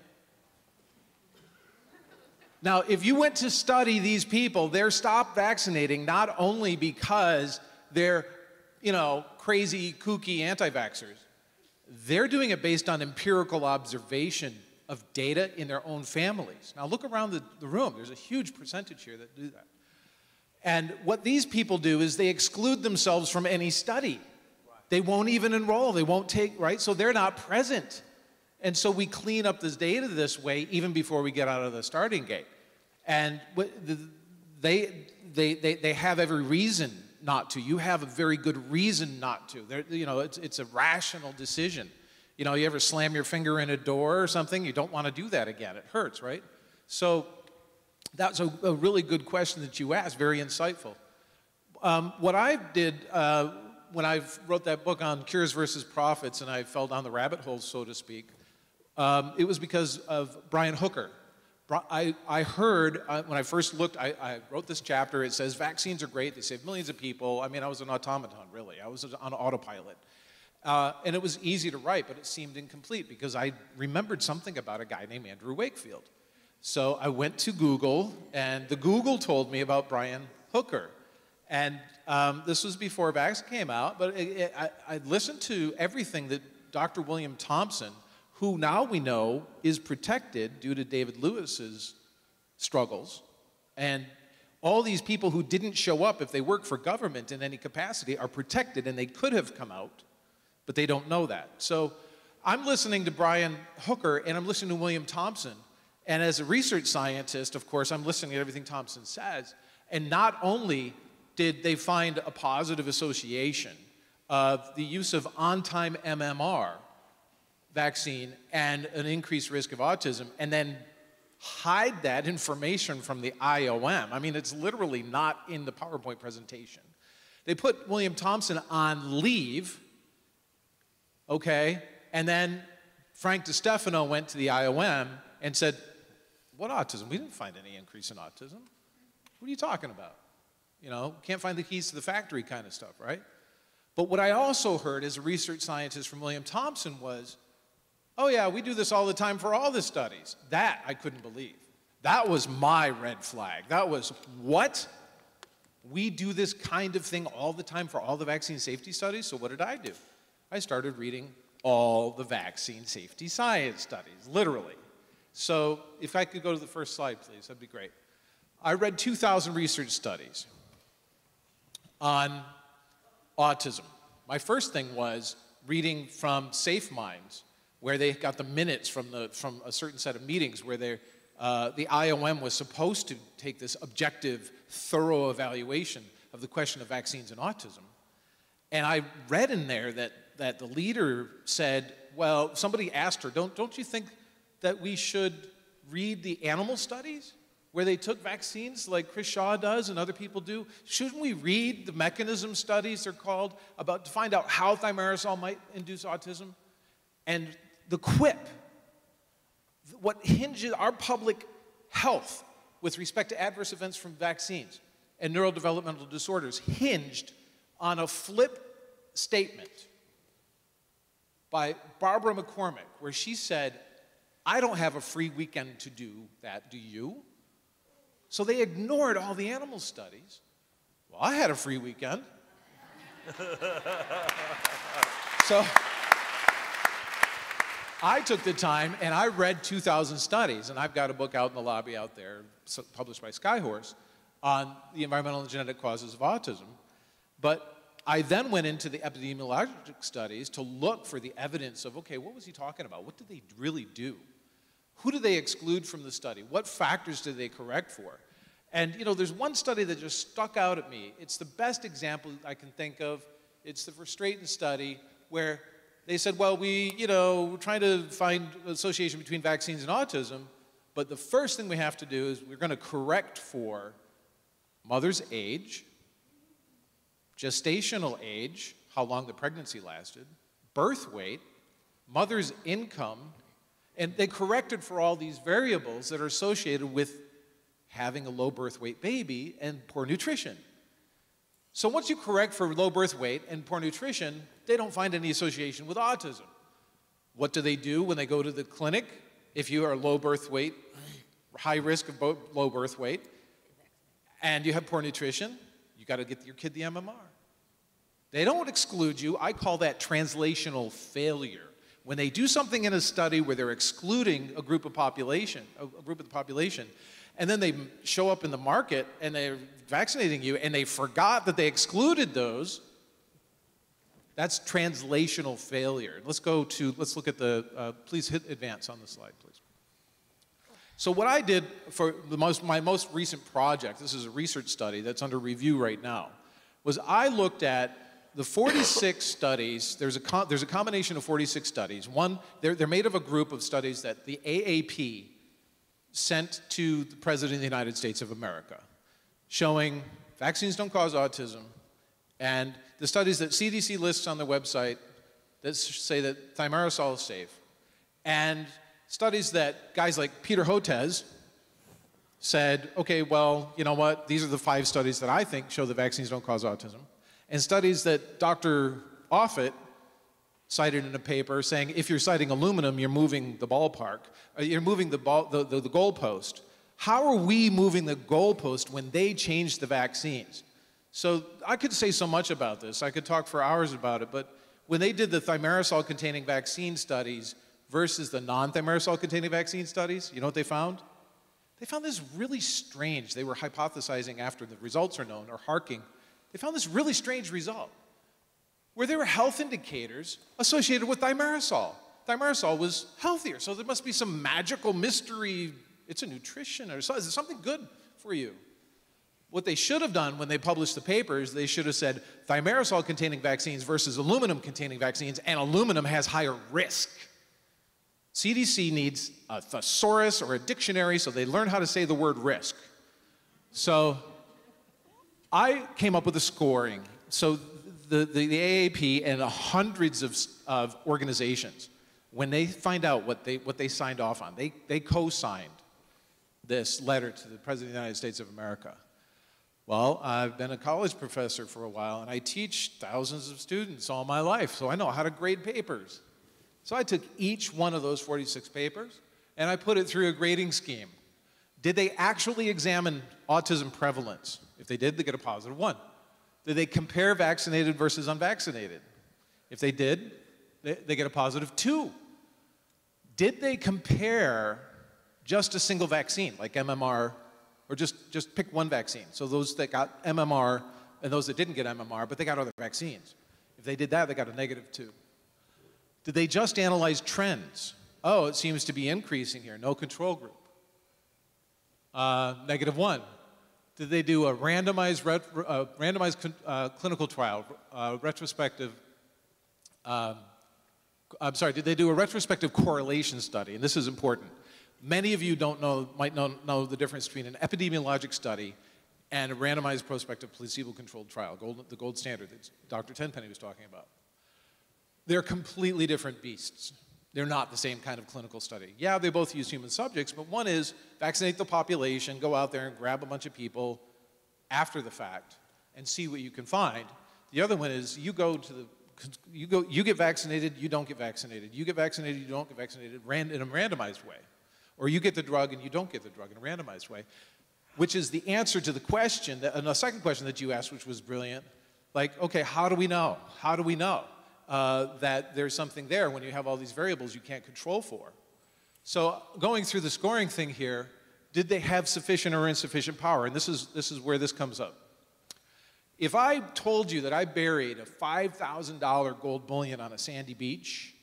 Now, if you went to study these people, they're stopped vaccinating not only because they're, you know, crazy, kooky anti-vaxxers. They're doing it based on empirical observation of data in their own families. Now, look around the room. There's a huge percentage here that do that. And what these people do is they exclude themselves from any study. They won't even enroll. They won't take, right? So they're not present. And so we clean up this data this way even before we get out of the starting gate. And they have every reason not to. You have a very good reason not to. You know, it's a rational decision. You know, you ever slam your finger in a door or something? You don't want to do that again. It hurts, right? So that's a really good question that you asked, very insightful. What I did when I wrote that book on cures versus profits and I fell down the rabbit hole, so to speak, it was because of Brian Hooker. I heard, when I first looked, I wrote this chapter, it says vaccines are great, they save millions of people. I mean, I was an automaton, really. I was on autopilot. And it was easy to write, but it seemed incomplete because I remembered something about a guy named Andrew Wakefield. So I went to Google, and the Google told me about Brian Hooker. And this was before vaccine came out, but I listened to everything that Dr. William Thompson, who now we know is protected due to David Lewis's struggles. And all these people who didn't show up if they work for government in any capacity are protected, and they could have come out, but they don't know that. So I'm listening to Brian Hooker, and I'm listening to William Thompson. And as a research scientist, of course, I'm listening to everything Thompson says. And not only did they find a positive association of the use of on-time MMR vaccine and an increased risk of autism, and then hide that information from the IOM. I mean, it's literally not in the PowerPoint presentation. They put William Thompson on leave, okay, and then Frank DiStefano went to the IOM and said, what autism? We didn't find any increase in autism. What are you talking about? You know, can't find the keys to the factory kind of stuff, right? But what I also heard as a research scientist from William Thompson was, oh yeah, we do this all the time for all the studies. That I couldn't believe. That was my red flag. That was, what? We do this kind of thing all the time for all the vaccine safety studies? So what did I do? I started reading all the vaccine safety science studies, literally. So if I could go to the first slide, please, that'd be great. I read 2,000 research studies on autism. My first thing was reading from Safe Minds, where they got the minutes from a certain set of meetings where the IOM was supposed to take this objective, thorough evaluation of the question of vaccines and autism. And I read in there that the leader said, well, somebody asked her, don't you think that we should read the animal studies where they took vaccines like Chris Shaw does and other people do? Shouldn't we read the mechanism studies, they're called, to find out how thimerosal might induce autism? And the quip, what hinges our public health with respect to adverse events from vaccines and neurodevelopmental disorders hinged on a flip statement by Barbara McCormick, where she said, I don't have a free weekend to do that, do you? So they ignored all the animal studies. Well, I had a free weekend. So I took the time and I read 2,000 studies, and I've got a book out in the lobby out there, published by Skyhorse, on the environmental and genetic causes of autism. But I then went into the epidemiologic studies to look for the evidence of, okay, what was he talking about? What did they really do? Who did they exclude from the study? What factors did they correct for? And, you know, there's one study that just stuck out at me. It's the best example I can think of. It's the Verstraeten study, where they said, well, we're trying to find association between vaccines and autism, but the first thing we have to do is we're going to correct for mother's age, gestational age, how long the pregnancy lasted, birth weight, mother's income, and they corrected for all these variables that are associated with having a low birth weight baby and poor nutrition. So once you correct for low birth weight and poor nutrition, they don't find any association with autism. What do they do when they go to the clinic? If you are low birth weight, high risk of low birth weight, and you have poor nutrition, you got to get your kid the MMR. They don't exclude you. I call that translational failure. When they do something in a study where they're excluding a group of the population, and then they show up in the market and they're vaccinating you, and they forgot that they excluded those, that's translational failure. Let's look at the, please hit advance on the slide, please. So what I did for my most recent project, this is a research study that's under review right now, was I looked at the 46 studies. There's a combination of 46 studies. One, they're made of a group of studies that the AAP sent to the President of the United States of America, showing vaccines don't cause autism, and the studies that CDC lists on their website that say that thimerosal is safe, and studies that guys like Peter Hotez said, okay, well, you know what, these are the 5 studies that I think show that vaccines don't cause autism, and studies that Dr. Offit cited in a paper saying if you're citing aluminum, you're moving the ballpark, you're moving the goalpost. How are we moving the goalpost when they changed the vaccines? So I could say so much about this. I could talk for hours about it, but when they did the thimerosal-containing vaccine studies versus the non-thimerosal-containing vaccine studies, you know what they found? They found this really strange. They were hypothesizing after the results are known, or harking. They found this really strange result, where there were health indicators associated with thimerosal. Thimerosal was healthier, so there must be some magical mystery. It's a nutrition or something, something good for you. What they should have done when they published the papers, they should have said thimerosal-containing vaccines versus aluminum-containing vaccines, and aluminum has higher risk. CDC needs a thesaurus or a dictionary so they learn how to say the word risk. So I came up with a scoring. So the AAP and hundreds of organizations, when they find out what they signed off on, they co-signed this letter to the President of the United States of America. Well, I've been a college professor for a while, and I teach thousands of students all my life, so I know how to grade papers. So I took each one of those 46 papers, and I put it through a grading scheme. Did they actually examine autism prevalence? If they did, they get a positive 1. Did they compare vaccinated versus unvaccinated? If they did, they get a positive 2. Did they compare just a single vaccine, like MMR, or just pick one vaccine? So those that got MMR and those that didn't get MMR, but they got other vaccines. If they did that, they got a negative 2. Did they just analyze trends? Oh, it seems to be increasing here, no control group. Negative 1. Did they do a randomized clinical trial, retrospective, I'm sorry, did they do a retrospective correlation study? And this is important. Many of you might not know the difference between an epidemiologic study and a randomized prospective placebo-controlled trial, the gold standard that Dr. Tenpenny was talking about. They're completely different beasts. They're not the same kind of clinical study. Yeah, they both use human subjects, but one is vaccinate the population, go out there and grab a bunch of people after the fact and see what you can find. The other one is you get vaccinated, you don't get vaccinated. You get vaccinated, you don't get vaccinated in a randomized way. Or you get the drug and you don't get the drug in a randomized way, which is the answer to the question, and the second question that you asked, which was brilliant. Like, okay, how do we know? How do we know that there's something there when you have all these variables you can't control for? So going through the scoring thing here, did they have sufficient or insufficient power? And this is where this comes up. If I told you that I buried a $5,000 gold bullion on a sandy beach,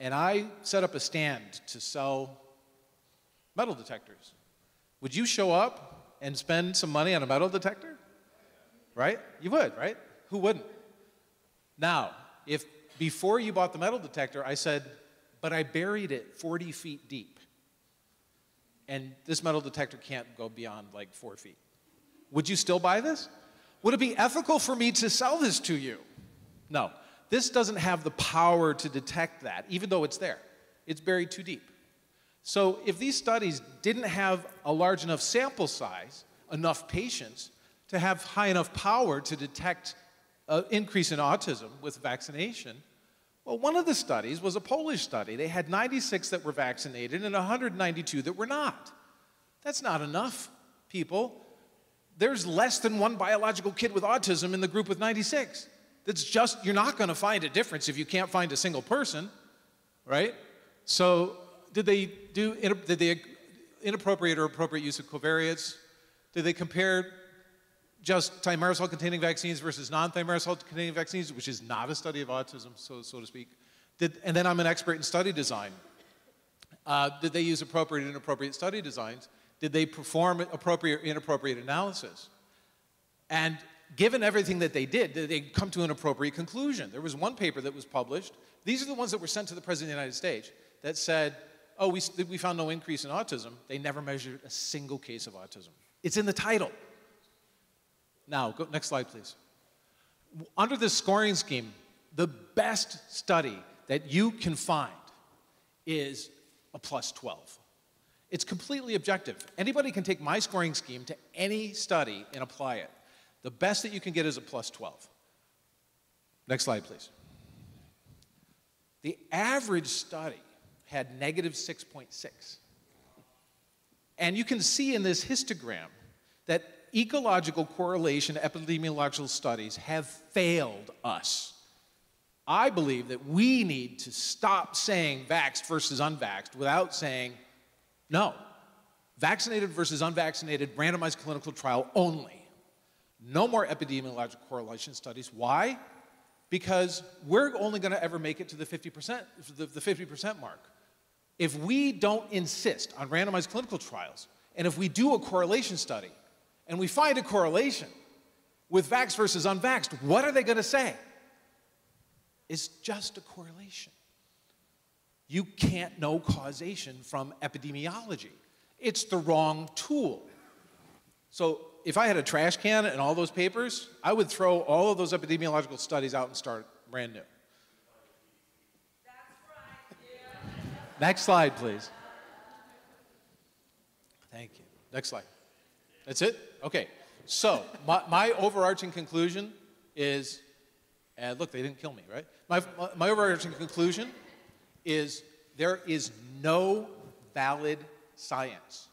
and I set up a stand to sell metal detectors, would you show up and spend some money on a metal detector? Right? You would, right? Who wouldn't? Now, if before you bought the metal detector, I said, but I buried it 40 feet deep, and this metal detector can't go beyond like 4 feet, would you still buy this? Would it be ethical for me to sell this to you? No. This doesn't have the power to detect that, even though it's there. It's buried too deep. So if these studies didn't have a large enough sample size, enough patients, to have high enough power to detect an increase in autism with vaccination? Well, one of the studies was a Polish study. They had 96 that were vaccinated and 192 that were not. That's not enough, people. There's less than one biological kid with autism in the group with 96. That's just, you're not going to find a difference if you can't find a single person, right? So did they do inappropriate or appropriate use of covariates? Did they compare just thimerosal-containing vaccines versus non-thimerosal-containing vaccines, which is not a study of autism, so to speak? And then I'm an expert in study design. Did they use appropriate and inappropriate study designs? Did they perform appropriate or inappropriate analysis? And given everything that they did they come to an appropriate conclusion? There was one paper that was published. These are the ones that were sent to the President of the United States that said, oh, we found no increase in autism. They never measured a single case of autism. It's in the title. Now, next slide, please. Under this scoring scheme, the best study that you can find is a +12. It's completely objective. Anybody can take my scoring scheme to any study and apply it. The best that you can get is a +12. Next slide, please. The average study had -6.6. And you can see in this histogram that ecological correlation epidemiological studies have failed us. I believe that we need to stop saying vaxxed versus unvaxxed without saying, no, vaccinated versus unvaccinated randomized clinical trial only. No more epidemiological correlation studies. Why? Because we're only going to ever make it to the 50% mark. If we don't insist on randomized clinical trials, and if we do a correlation study, and we find a correlation with vaxxed versus unvaxxed, what are they going to say? It's just a correlation. You can't know causation from epidemiology. It's the wrong tool. So if I had a trash can and all those papers, I would throw all of those epidemiological studies out and start brand new. That's right, yeah. Next slide, please. Thank you. Next slide. That's it? Okay. So my overarching conclusion is, and look, they didn't kill me, right? My overarching conclusion is there is no valid science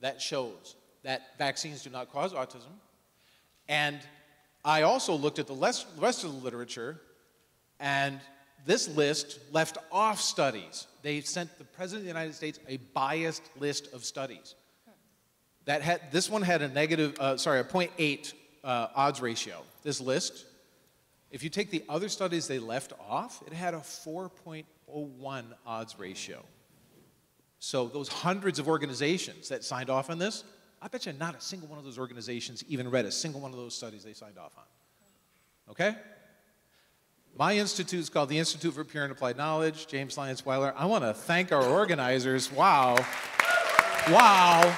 that shows that vaccines do not cause autism. And I also looked at the rest of the literature, and this list left off studies. They sent the President of the United States a biased list of studies. This one had a .8 odds ratio. This list, if you take the other studies they left off, it had a 4.01 odds ratio. So those hundreds of organizations that signed off on this, I bet you not a single one of those organizations even read a single one of those studies they signed off on. Okay? My institute is called the Institute for Pure and Applied Knowledge, James Lyons Weiler. I want to thank our organizers. Wow. Wow.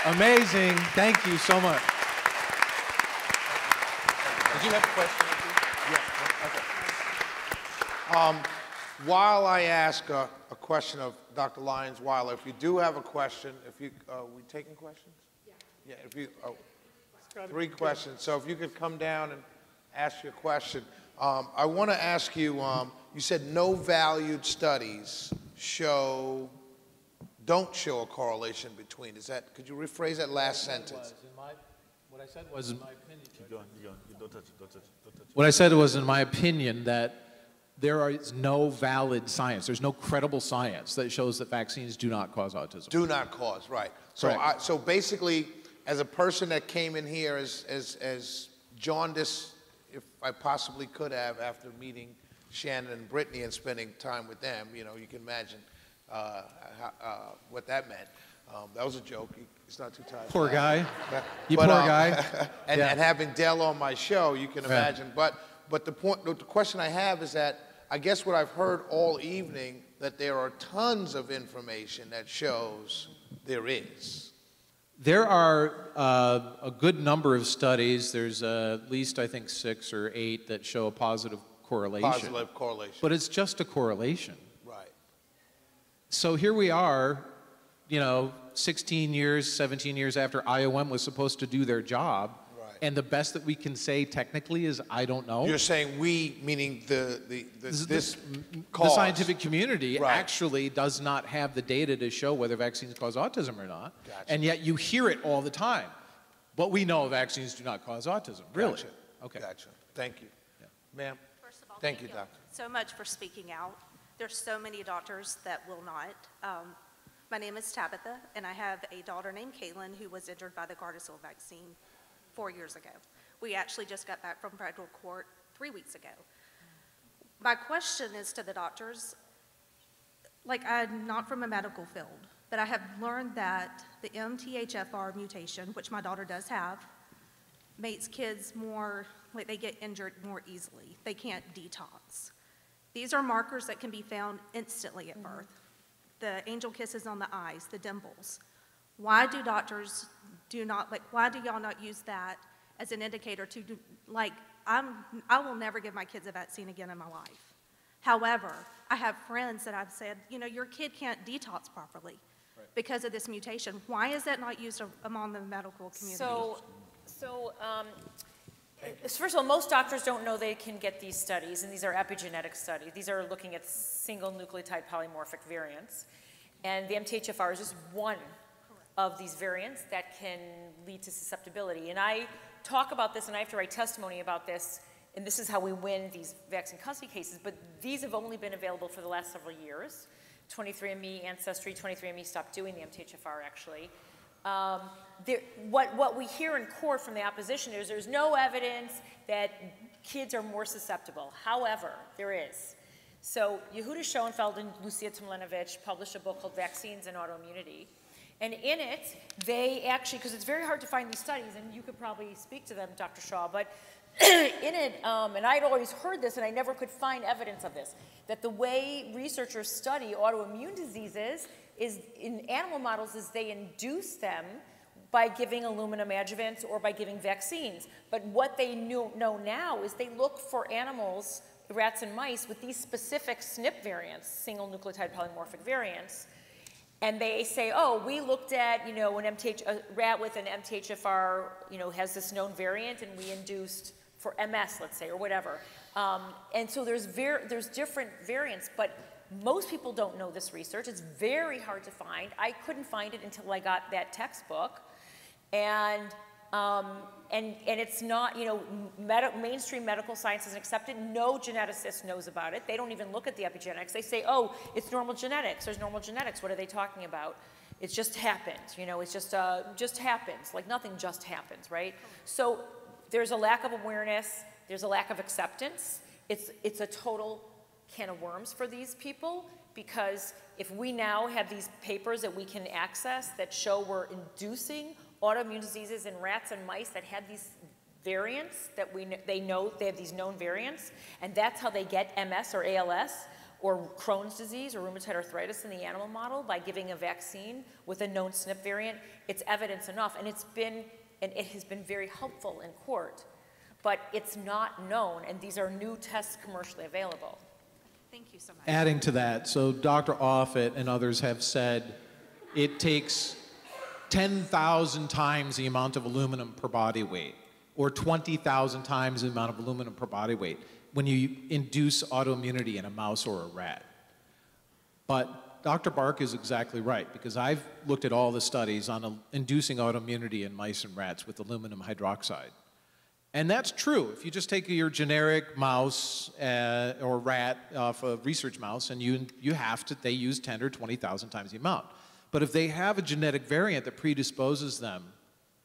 Amazing. Thank you so much. Did you have a question? Yeah. Okay. While I ask a question of Dr. Lyons Weiler, if you do have a question, we taking questions? Yeah. Yeah. 3 questions. So if you could come down and ask your question. I want to ask you. You said no valued studies don't show a correlation between. Could you rephrase that last sentence? What I said was, in my opinion. Keep going. Don't touch it. Don't touch it. What I said was, in my opinion, that there is no valid science. There's no credible science that shows that vaccines do not cause autism. Do not cause, right. So basically, as a person that came in here as jaundiced, if I possibly could have, after meeting Shannon and Brittany and spending time with them, you can imagine what that meant. That was a joke. He's not too tired. Poor guy. Poor guy. And having Dell on my show, you can imagine. But the question I have is that I guess what I've heard all evening, that there are tons of information that shows there is. There are a good number of studies. There's at least, I think, 6 or 8 that show a positive correlation. Positive correlation. But it's just a correlation. Right. So here we are, 16 years, 17 years after IOM was supposed to do their job. Right. And the best that we can say technically is, I don't know. You're saying we, meaning the scientific community Right. actually does not have the data to show whether vaccines cause autism or not. Gotcha. And yet you hear it all the time. But we know vaccines do not cause autism. Really? Gotcha. Okay. Gotcha. Thank you. Ma'am? First of all, Thank you, doctor. so much for speaking out. There's so many doctors that will not. My name is Tabitha, and I have a daughter named Caitlin who was injured by the Gardasil vaccine 4 years ago. We actually just got back from federal court 3 weeks ago. My question is to the doctors, like I'm not from a medical field, but I have learned that the MTHFR mutation, which my daughter does have, makes kids more, like they get injured more easily. They can't detox. These are markers that can be found instantly at birth. The angel kisses on the eyes, the dimples. Why do doctors why do y'all not use that as an indicator to do, I will never give my kids a vaccine again in my life. However, I have friends that I've said, your kid can't detox properly because of this mutation. Why is that not used among the medical community? First of all, most doctors don't know they can get these studies, and these are epigenetic studies. These are looking at single nucleotide polymorphic variants. And the MTHFR is just one of these variants that can lead to susceptibility. And I talk about this, and I have to write testimony about this, and this is how we win these vaccine custody cases, but these have only been available for the last several years. 23andMe, Ancestry, 23andMe stopped doing the MTHFR, actually. What we hear in court from the opposition is there's no evidence that kids are more susceptible. However, there is. So Yehuda Schoenfeld and Lucia Tomlanovic published a book called Vaccines and Autoimmunity. And in it, they actually, because it's very hard to find these studies, and you could probably speak to them, Dr. Shaw, but in it, and I'd always heard this, and I never could find evidence of this, that the way researchers study autoimmune diseases is in animal models is they induce them by giving aluminum adjuvants or by giving vaccines. But what they know now is they look for animals, rats and mice, with these specific SNP variants, single nucleotide polymorphic variants, and they say, oh, we looked at, a rat with an MTHFR, has this known variant, and we induced for MS, let's say, or whatever. And so there's different variants, but most people don't know this research. It's very hard to find. I couldn't find it until I got that textbook. And it's not, mainstream medical science isn't accepted. No geneticist knows about it. They don't even look at the epigenetics. They say, oh, it's normal genetics. There's normal genetics. What are they talking about? It just happened. It's just happens. Like nothing just happens, right? So there's a lack of awareness. There's a lack of acceptance. It's a total can of worms for these people, because if we now have these papers that we can access that show we're inducing autoimmune diseases in rats and mice that have these variants, that they know they have these known variants, and that's how they get MS or ALS or Crohn's disease or rheumatoid arthritis in the animal model, by giving a vaccine with a known SNP variant, it's evidence enough, and it has been very helpful in court, but it's not known, and these are new tests commercially available. Thank you so much. Adding to that, so Dr. Offit and others have said it takes 10,000 times the amount of aluminum per body weight, or 20,000 times the amount of aluminum per body weight when you induce autoimmunity in a mouse or a rat. But Dr. Bark is exactly right, because I've looked at all the studies on inducing autoimmunity in mice and rats with aluminum hydroxide. And that's true. If you just take your generic mouse or rat off a research mouse, and they use 10 or 20,000 times the amount. But if they have a genetic variant that predisposes them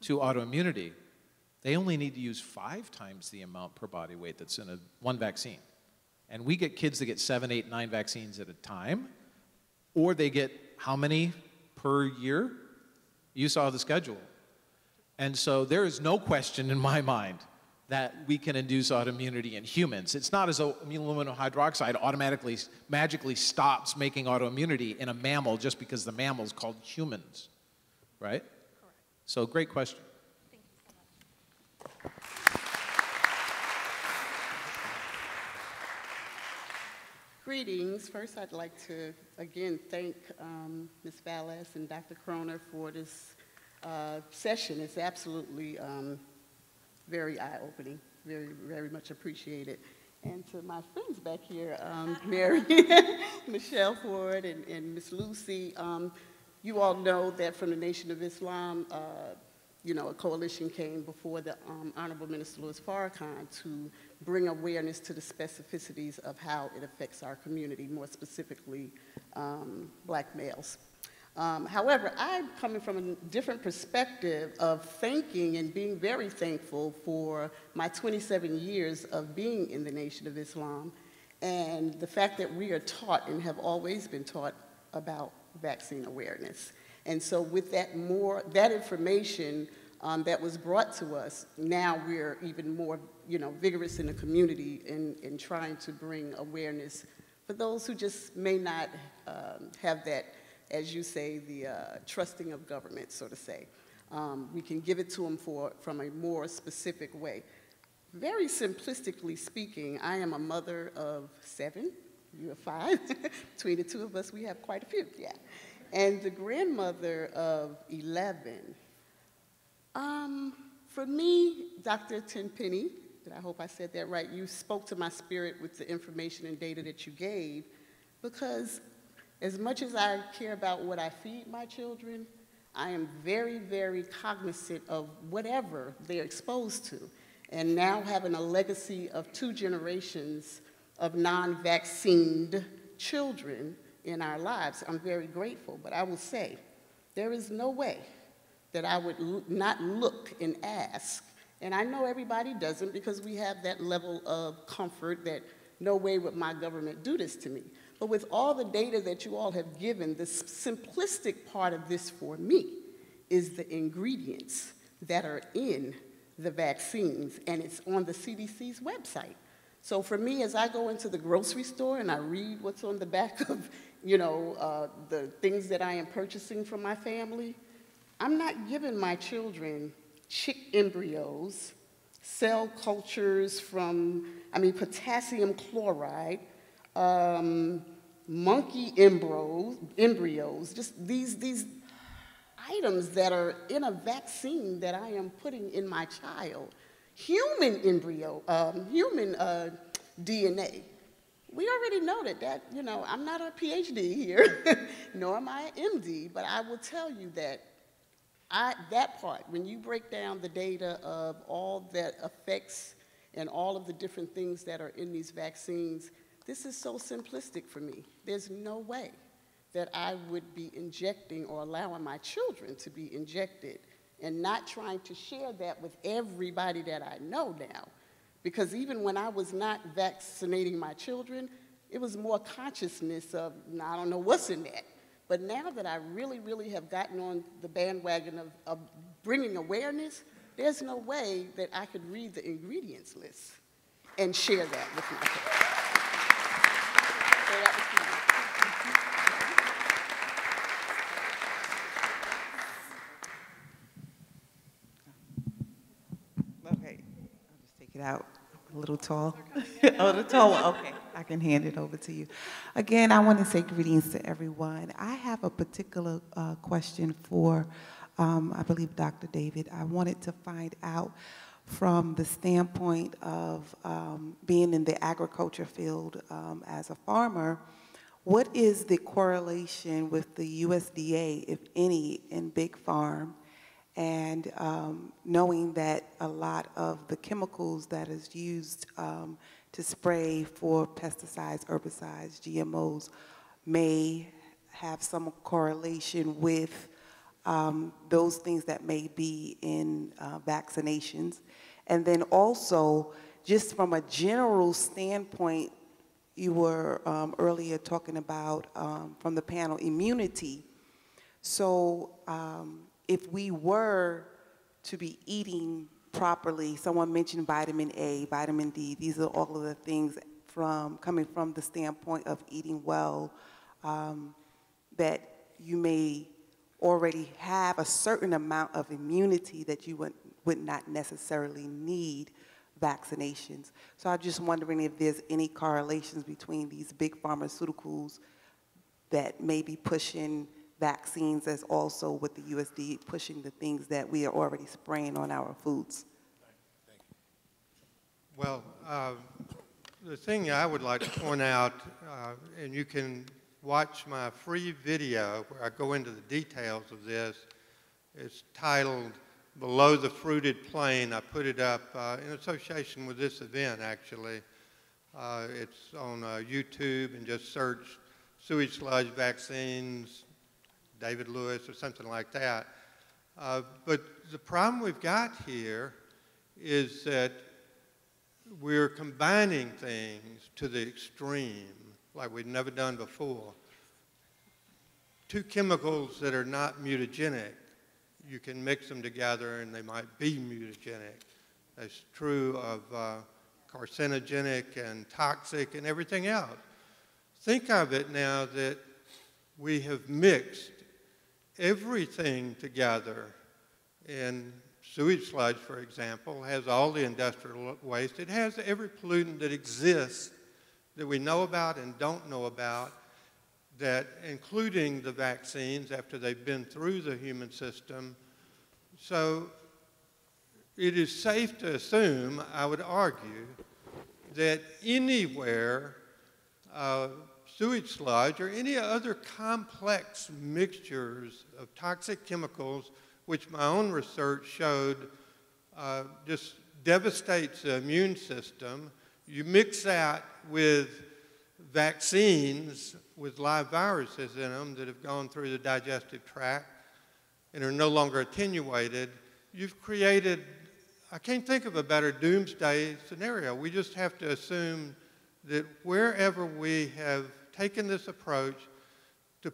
to autoimmunity, they only need to use 5 times the amount per body weight that's in one vaccine. And we get kids that get 7, 8, 9 vaccines at a time, or they get how many per year? You saw the schedule. And so there is no question in my mind that we can induce autoimmunity in humans. It's not as though aluminum hydroxide automatically, magically stops making autoimmunity in a mammal just because the mammal's called humans, right? Correct. So great question. Thank you so much. Greetings. First, I'd like to, again, thank Ms. Valles and Dr. Kroner for this session. It's absolutely very eye-opening, very, very much appreciated. And to my friends back here, Mary, Michelle Ford, and Miss Lucy, you all know that from the Nation of Islam, you know, a coalition came before the Honorable Minister Louis Farrakhan to bring awareness to the specificities of how it affects our community, more specifically black males. However, I'm coming from a different perspective of thanking and being very thankful for my 27 years of being in the Nation of Islam and the fact that we are taught and have always been taught about vaccine awareness. And so with that information that was brought to us, now we're even more, you know, vigorous in the community in trying to bring awareness for those who just may not have that, as you say, the trusting of government, so to say. We can give it to them from a more specific way. Very simplistically speaking, I am a mother of 7, you are 5. Between the two of us, we have quite a few, yeah. And the grandmother of 11. For me, Dr. Tenpenny, and I hope I said that right, you spoke to my spirit with the information and data that you gave, because as much as I care about what I feed my children, I am very, very cognizant of whatever they're exposed to. And now having a legacy of 2 generations of non-vaccinated children in our lives, I'm very grateful. But I will say, there is no way that I would not look and ask. And I know everybody doesn't, because we have that level of comfort that no way would my government do this to me. But with all the data that you all have given, the simplistic part of this for me is the ingredients that are in the vaccines, and it's on the CDC's website. So for me, as I go into the grocery store and I read what's on the back of, you know, the things that I am purchasing from my family, I'm not giving my children chick embryos, cell cultures from, potassium chloride, monkey embryos, just these items that are in a vaccine that I am putting in my child. Human embryo, human DNA. We already know that, you know, I'm not a PhD here, nor am I an MD, but I will tell you that that part, when you break down the data of all that affects and all of the different things that are in these vaccines, this is so simplistic for me. There's no way that I would be injecting or allowing my children to be injected and not trying to share that with everybody that I know now. Because even when I was not vaccinating my children, it was more consciousness of, I don't know what's in that. But now that I really, really have gotten on the bandwagon of bringing awareness, there's no way that I could read the ingredients list and share that with my kids. So that was Okay, I'll just take it out. A little tall. A little tall. Okay, I can hand it over to you. Again, I want to say greetings to everyone. I have a particular question for, I believe, Dr. David. I wanted to find out from the standpoint of being in the agriculture field as a farmer, what is the correlation with the USDA, if any, in big farm? And knowing that a lot of the chemicals that is used to spray for pesticides, herbicides, GMOs may have some correlation with those things that may be in vaccinations. And then also, just from a general standpoint, you were earlier talking about, from the panel, immunity. So if we were to be eating properly, someone mentioned vitamin A, vitamin D, these are all of the things coming from the standpoint of eating well, that you may already have a certain amount of immunity that you would not necessarily need vaccinations. So I'm just wondering if there's any correlations between these big pharmaceuticals that may be pushing vaccines as also with the USDA pushing the things that we are already spraying on our foods. Well, the thing I would like to point out, and you can watch my free video where I go into the details of this, it's titled Below the Fruited Plain. I put it up in association with this event, actually. It's on YouTube, and just search sewage sludge vaccines, David Lewis, or something like that. But the problem we've got here is that we're combining things to the extreme, like we've never done before. Two chemicals that are not mutagenic, you can mix them together and they might be mutagenic. That's true of carcinogenic and toxic and everything else. Think of it now that we have mixed everything together. And sewage sludge, for example, has all the industrial waste. It has every pollutant that exists that we know about and don't know about, that including the vaccines after they've been through the human system. So it is safe to assume, I would argue, that anywhere sewage sludge or any other complex mixtures of toxic chemicals, which my own research showed just devastates the immune system, you mix that with vaccines with live viruses in them that have gone through the digestive tract and are no longer attenuated, you've created, I can't think of a better doomsday scenario. We just have to assume that wherever we have taken this approach to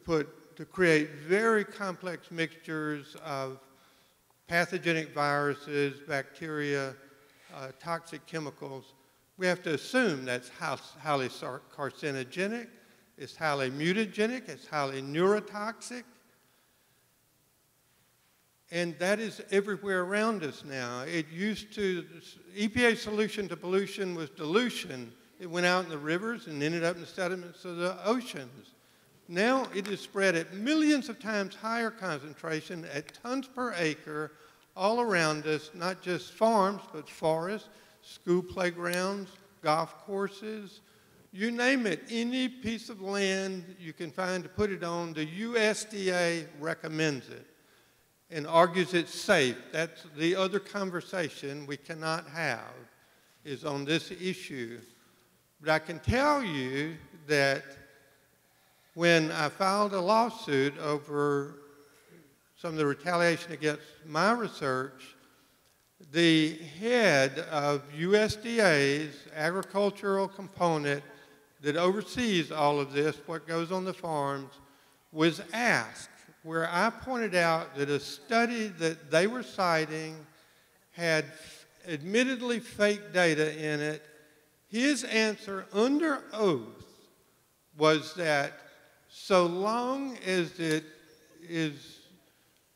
create very complex mixtures of pathogenic viruses, bacteria, toxic chemicals, we have to assume that's highly carcinogenic, it's highly mutagenic, it's highly neurotoxic, and that is everywhere around us now. It used to, EPA's solution to pollution was dilution. It went out in the rivers and ended up in the sediments of the oceans. Now it is spread at millions of times higher concentration at tons per acre all around us, not just farms, but forests, school playgrounds, golf courses, you name it. Any piece of land you can find to put it on, the USDA recommends it and argues it's safe. That's the other conversation we cannot have is on this issue. But I can tell you that when I filed a lawsuit over some of the retaliation against my research, the head of USDA's agricultural component that oversees all of this, what goes on the farms, was asked, where I pointed out that a study that they were citing had admittedly fake data in it. His answer under oath was that so long as it is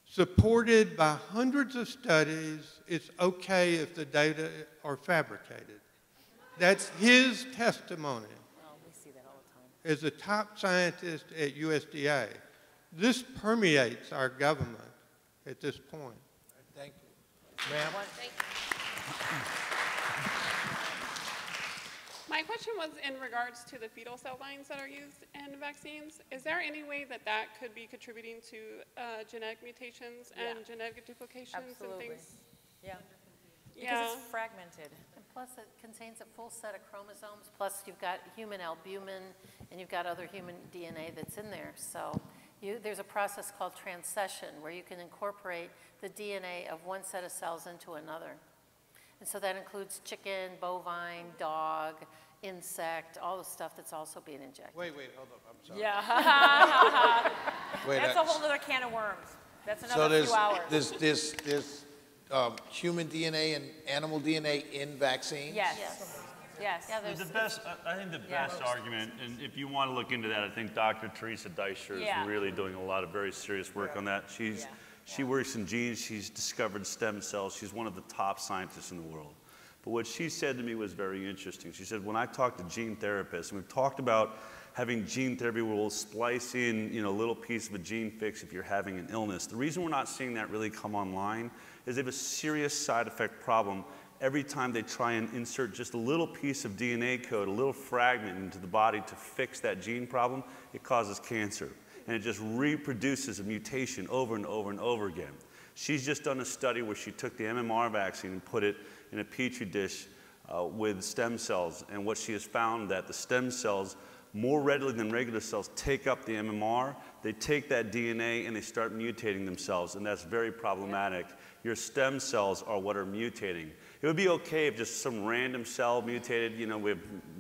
supported by hundreds of studies, it's okay if the data are fabricated. That's his testimony as a top scientist at USDA. This permeates our government at this point. Thank you. Ma'am? Thank you. My question was in regards to the fetal cell lines that are used in vaccines. Is there any way that that could be contributing to genetic mutations and genetic duplications and things? Yeah. Yeah. Because it's fragmented. And plus it contains a full set of chromosomes, plus you've got human albumin and you've got other human DNA that's in there. So there's a process called transcession where you can incorporate the DNA of one set of cells into another. And so that includes chicken, bovine, dog, insect, all the stuff that's also being injected. Wait, hold up, I'm sorry. Yeah. Wait, that's a whole other can of worms. That's another few hours. There's human DNA and animal DNA in vaccines? Yes. Yes. Yeah, the best, I think the best argument, and if you want to look into that, I think Dr. Teresa Deischer is really doing a lot of very serious work on that. She works in genes. She's discovered stem cells. She's one of the top scientists in the world. But what she said to me was very interesting. She said, when I talk to gene therapists, and we've talked about having gene therapy where we'll splice in, a little piece of a gene fix if you're having an illness. The reason we're not seeing that really come online is they have a serious side effect problem every time they try and insert just a little piece of DNA code, a little fragment into the body to fix that gene problem. It causes cancer. And it just reproduces a mutation over and over and over again. She's just done a study where she took the MMR vaccine and put it in a petri dish with stem cells. And what she has found that the stem cells, more readily than regular cells, take up the MMR. They take that DNA and they start mutating themselves, and that's very problematic. Your stem cells are what are mutating. It would be okay if just some random cell mutated, we have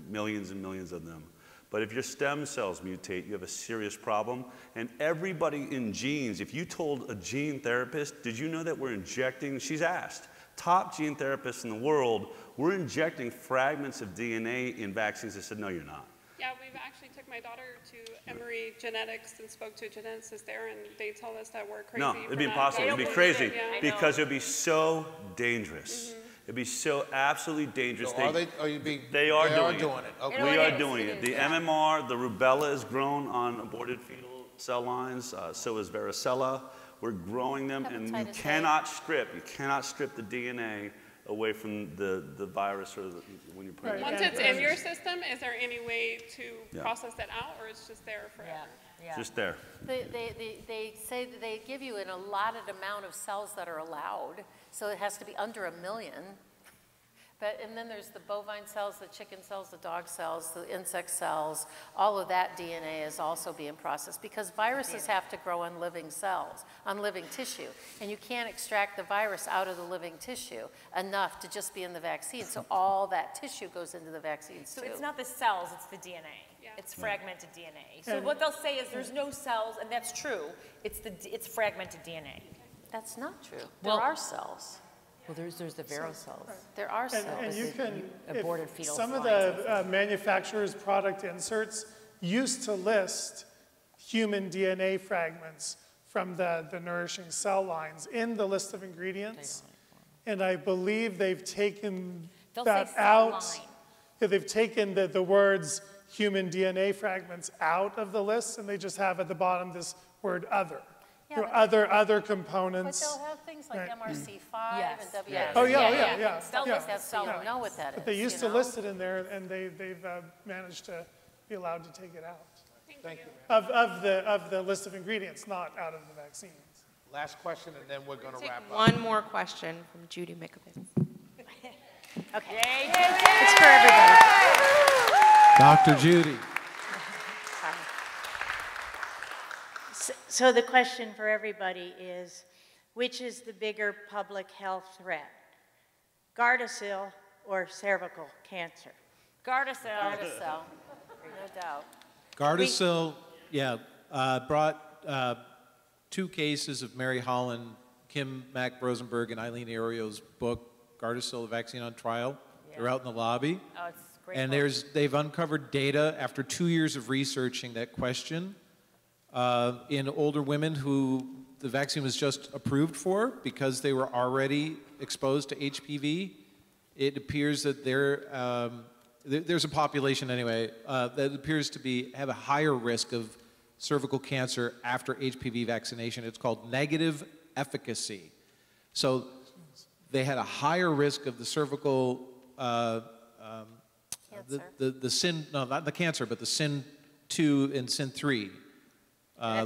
millions and millions of them. But if your stem cells mutate, you have a serious problem. And everybody in genes, if you told a gene therapist, did you know that we're injecting, she's asked, top gene therapists in the world, we're injecting fragments of DNA in vaccines. They said, no, you're not. Yeah, we've actually took my daughter to Emory Genetics and spoke to a geneticist there, and they tell us that we're crazy. No, it'd be impossible. It'd be crazy because it'd be so dangerous. It'd be so absolutely dangerous. So they are doing it. Okay. We are doing it. The MMR, the rubella is grown on aborted fetal cell lines. So is varicella. We're growing them, and you cannot strip the DNA away from the virus or when you're putting it. Once it's in your system, is there any way to process that out, or it's just there forever? Yeah. Just there. They say that they give you an allotted amount of cells that are allowed, so it has to be under 1 million. And then there's the bovine cells, the chicken cells, the dog cells, the insect cells. All of that DNA is also being processed because viruses have to grow on living cells, on living tissue. And you can't extract the virus out of the living tissue enough to just be in the vaccine. So all that tissue goes into the vaccines too. So it's not the cells, it's the DNA. Yeah. It's fragmented DNA. So what they'll say is there's no cells, and that's true. It's fragmented DNA. That's not true. There are cells. Well, there's the vero cells. There are cells. And you can, aborted fetal some of the manufacturers' product inserts used to list human DNA fragments from the nourishing cell lines in the list of ingredients. And I believe they've taken that out. Yeah, they've taken the words human DNA fragments out of the list, and they just have at the bottom this word other. Yeah, other components. But they'll have things like MRC5 and WH. Yes. Oh, yeah. They'll list that so you know what that is. But they used to list it in there, and they've managed to be allowed to take it out. Thank you. Of the list of ingredients, not out of the vaccines. Last question, and then we're going to wrap up. One more question from Judy Mikovits. Okay. It's for everybody. Dr. Judy. So the question for everybody is, which is the bigger public health threat? Gardasil or cervical cancer? Gardasil. Gardasil, no doubt. Gardasil, brought 2 cases of Mary Holland, Kim Mack Rosenberg, and Eileen Ario's book, Gardasil, the Vaccine on Trial. They're out in the lobby. Oh, it's a great and book. they've uncovered data after 2 years of researching that question in older women who the vaccine was just approved for because they were already exposed to HPV. It appears that there's a population anyway that appears to have a higher risk of cervical cancer after HPV vaccination. It's called negative efficacy. So they had a higher risk of the cervical, the SIN, no, not the cancer, but the SIN2 and SIN3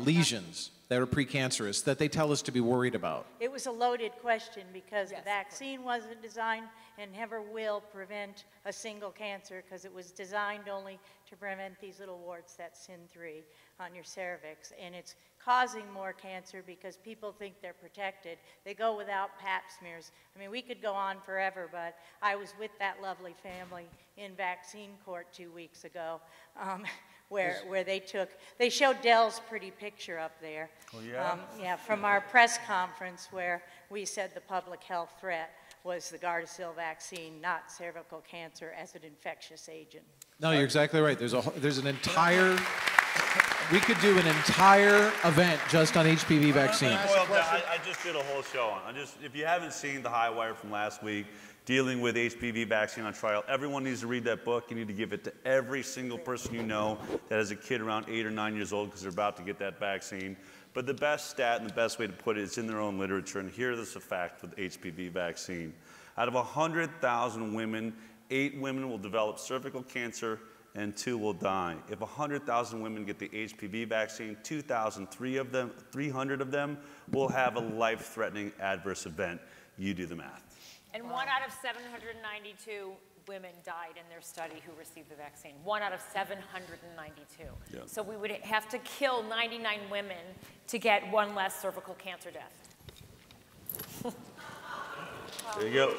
lesions that are precancerous that they tell us to be worried about. It was a loaded question because the vaccine wasn't designed and never will prevent a single cancer because it was designed only to prevent these little warts, that SIN3 on your cervix. And it's causing more cancer because people think they're protected. They go without pap smears. I mean, we could go on forever, but I was with that lovely family in vaccine court 2 weeks ago. Where they showed Dell's pretty picture up there. Oh, yeah? From our press conference where we said the public health threat was the Gardasil vaccine, not cervical cancer as an infectious agent. No, you're exactly right. There's an entire, we could do an entire event just on HPV vaccine. I just did a whole show on it. If you haven't seen the high wire from last week, dealing with HPV vaccine on trial. Everyone needs to read that book. You need to give it to every single person you know that has a kid around 8 or 9 years old because they're about to get that vaccine. But the best stat and the best way to put it is in their own literature, and here is a fact with HPV vaccine. Out of 100,000 women, 8 women will develop cervical cancer and 2 will die. If 100,000 women get the HPV vaccine, 300 of them will have a life-threatening adverse event. You do the math. And 1 out of 792 women died in their study who received the vaccine. 1 out of 792. Yeah. So we would have to kill 99 women to get 1 less cervical cancer death. There you go.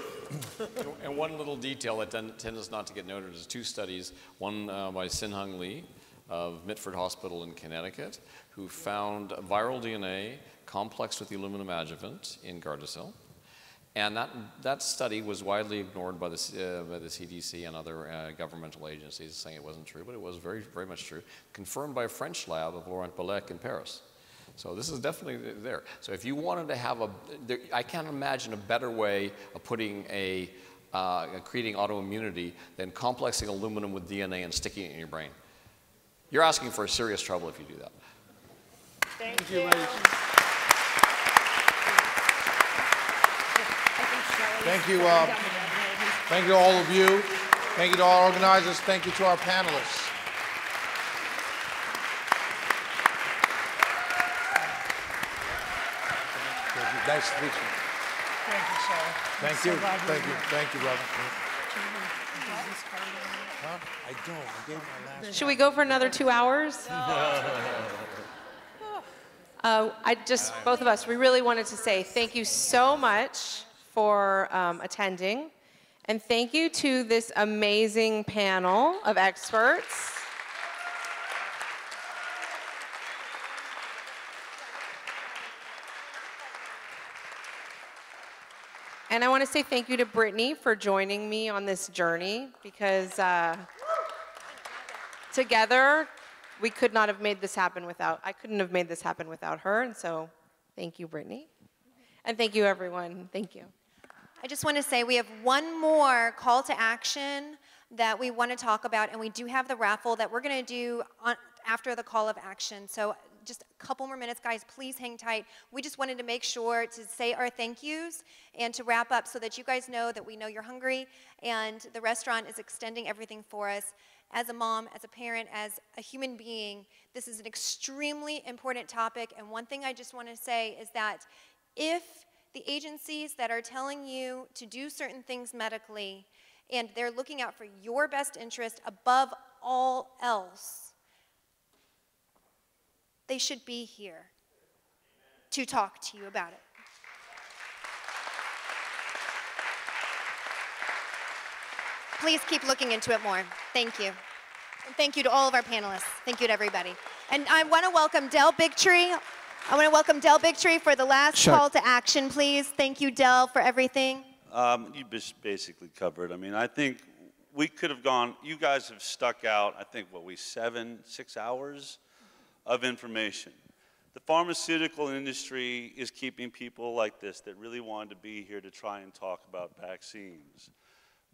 And one little detail that tends not to get noted is 2 studies, one by Sin-Hung Lee of Mitford Hospital in Connecticut, who found viral DNA complexed with the aluminum adjuvant in Gardasil. And that study was widely ignored by the CDC and other governmental agencies, saying it wasn't true, but it was very, very much true, confirmed by a French lab of Laurent Bellec in Paris. So this is definitely there. So if you wanted to have I can't imagine a better way of putting creating autoimmunity than complexing aluminum with DNA and sticking it in your brain. You're asking for serious trouble if you do that. Thank you. Thank you. Thank you to all of you. Thank you to all organizers. Thank you to our panelists. Nice to meet you. Thank you, Charlie. Thank you. Thank you. Thank you, brother. Huh? I don't. I gave my last. Should we go for another 2 hours? Both of us, we really wanted to say thank you so much for attending. And thank you to this amazing panel of experts. And I want to say thank you to Brittany for joining me on this journey, because together we could not have made this happen I couldn't have made this happen without her. And so thank you, Brittany. And thank you, everyone. Thank you. I just want to say we have one more call to action that we want to talk about, and we do have the raffle that we're going to do after the call of action. So just a couple more minutes, guys. Please hang tight. We just wanted to make sure to say our thank yous and to wrap up so that you guys know that we know you're hungry and the restaurant is extending everything for us. As a mom, as a parent, as a human being, this is an extremely important topic. And one thing I just want to say is that if the agencies that are telling you to do certain things medically and they're looking out for your best interest above all else, they should be here to talk to you about it. Please keep looking into it more. Thank you. And thank you to all of our panelists. Thank you to everybody. And I want to welcome Del Bigtree. I want to welcome Del Bigtree for the last call to action, please. Thank you, Del, for everything. You basically covered. I mean, I think we could have gone, you guys have stuck out, I think, 6 hours of information. The pharmaceutical industry is keeping people like this that really wanted to be here to try and talk about vaccines.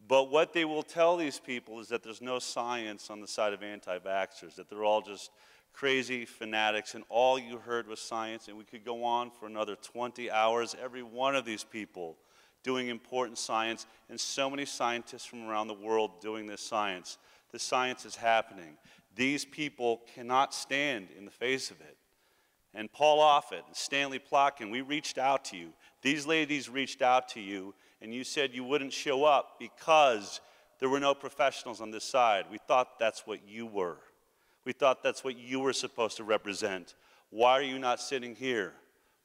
But what they will tell these people is that there's no science on the side of anti-vaxxers, that they're all just crazy fanatics, and all you heard was science, and we could go on for another 20 hours, every one of these people doing important science, and so many scientists from around the world doing this science. The science is happening. These people cannot stand in the face of it. And Paul Offit and Stanley Plotkin, we reached out to you. These ladies reached out to you, and you said you wouldn't show up because there were no professionals on this side. We thought that's what you were. We thought that's what you were supposed to represent. Why are you not sitting here?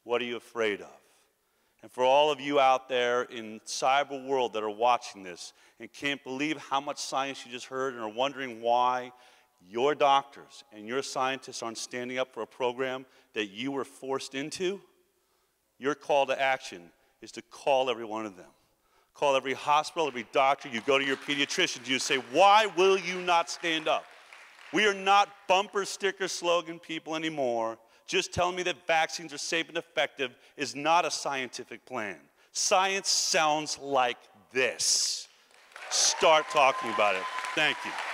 What are you afraid of? And for all of you out there in cyber world that are watching this and can't believe how much science you just heard and are wondering why your doctors and your scientists aren't standing up for a program that you were forced into, your call to action is to call every one of them. Call every hospital, every doctor. You go to your pediatricians, you say, why will you not stand up? We are not bumper sticker slogan people anymore. Just telling me that vaccines are safe and effective is not a scientific plan. Science sounds like this. Start talking about it. Thank you.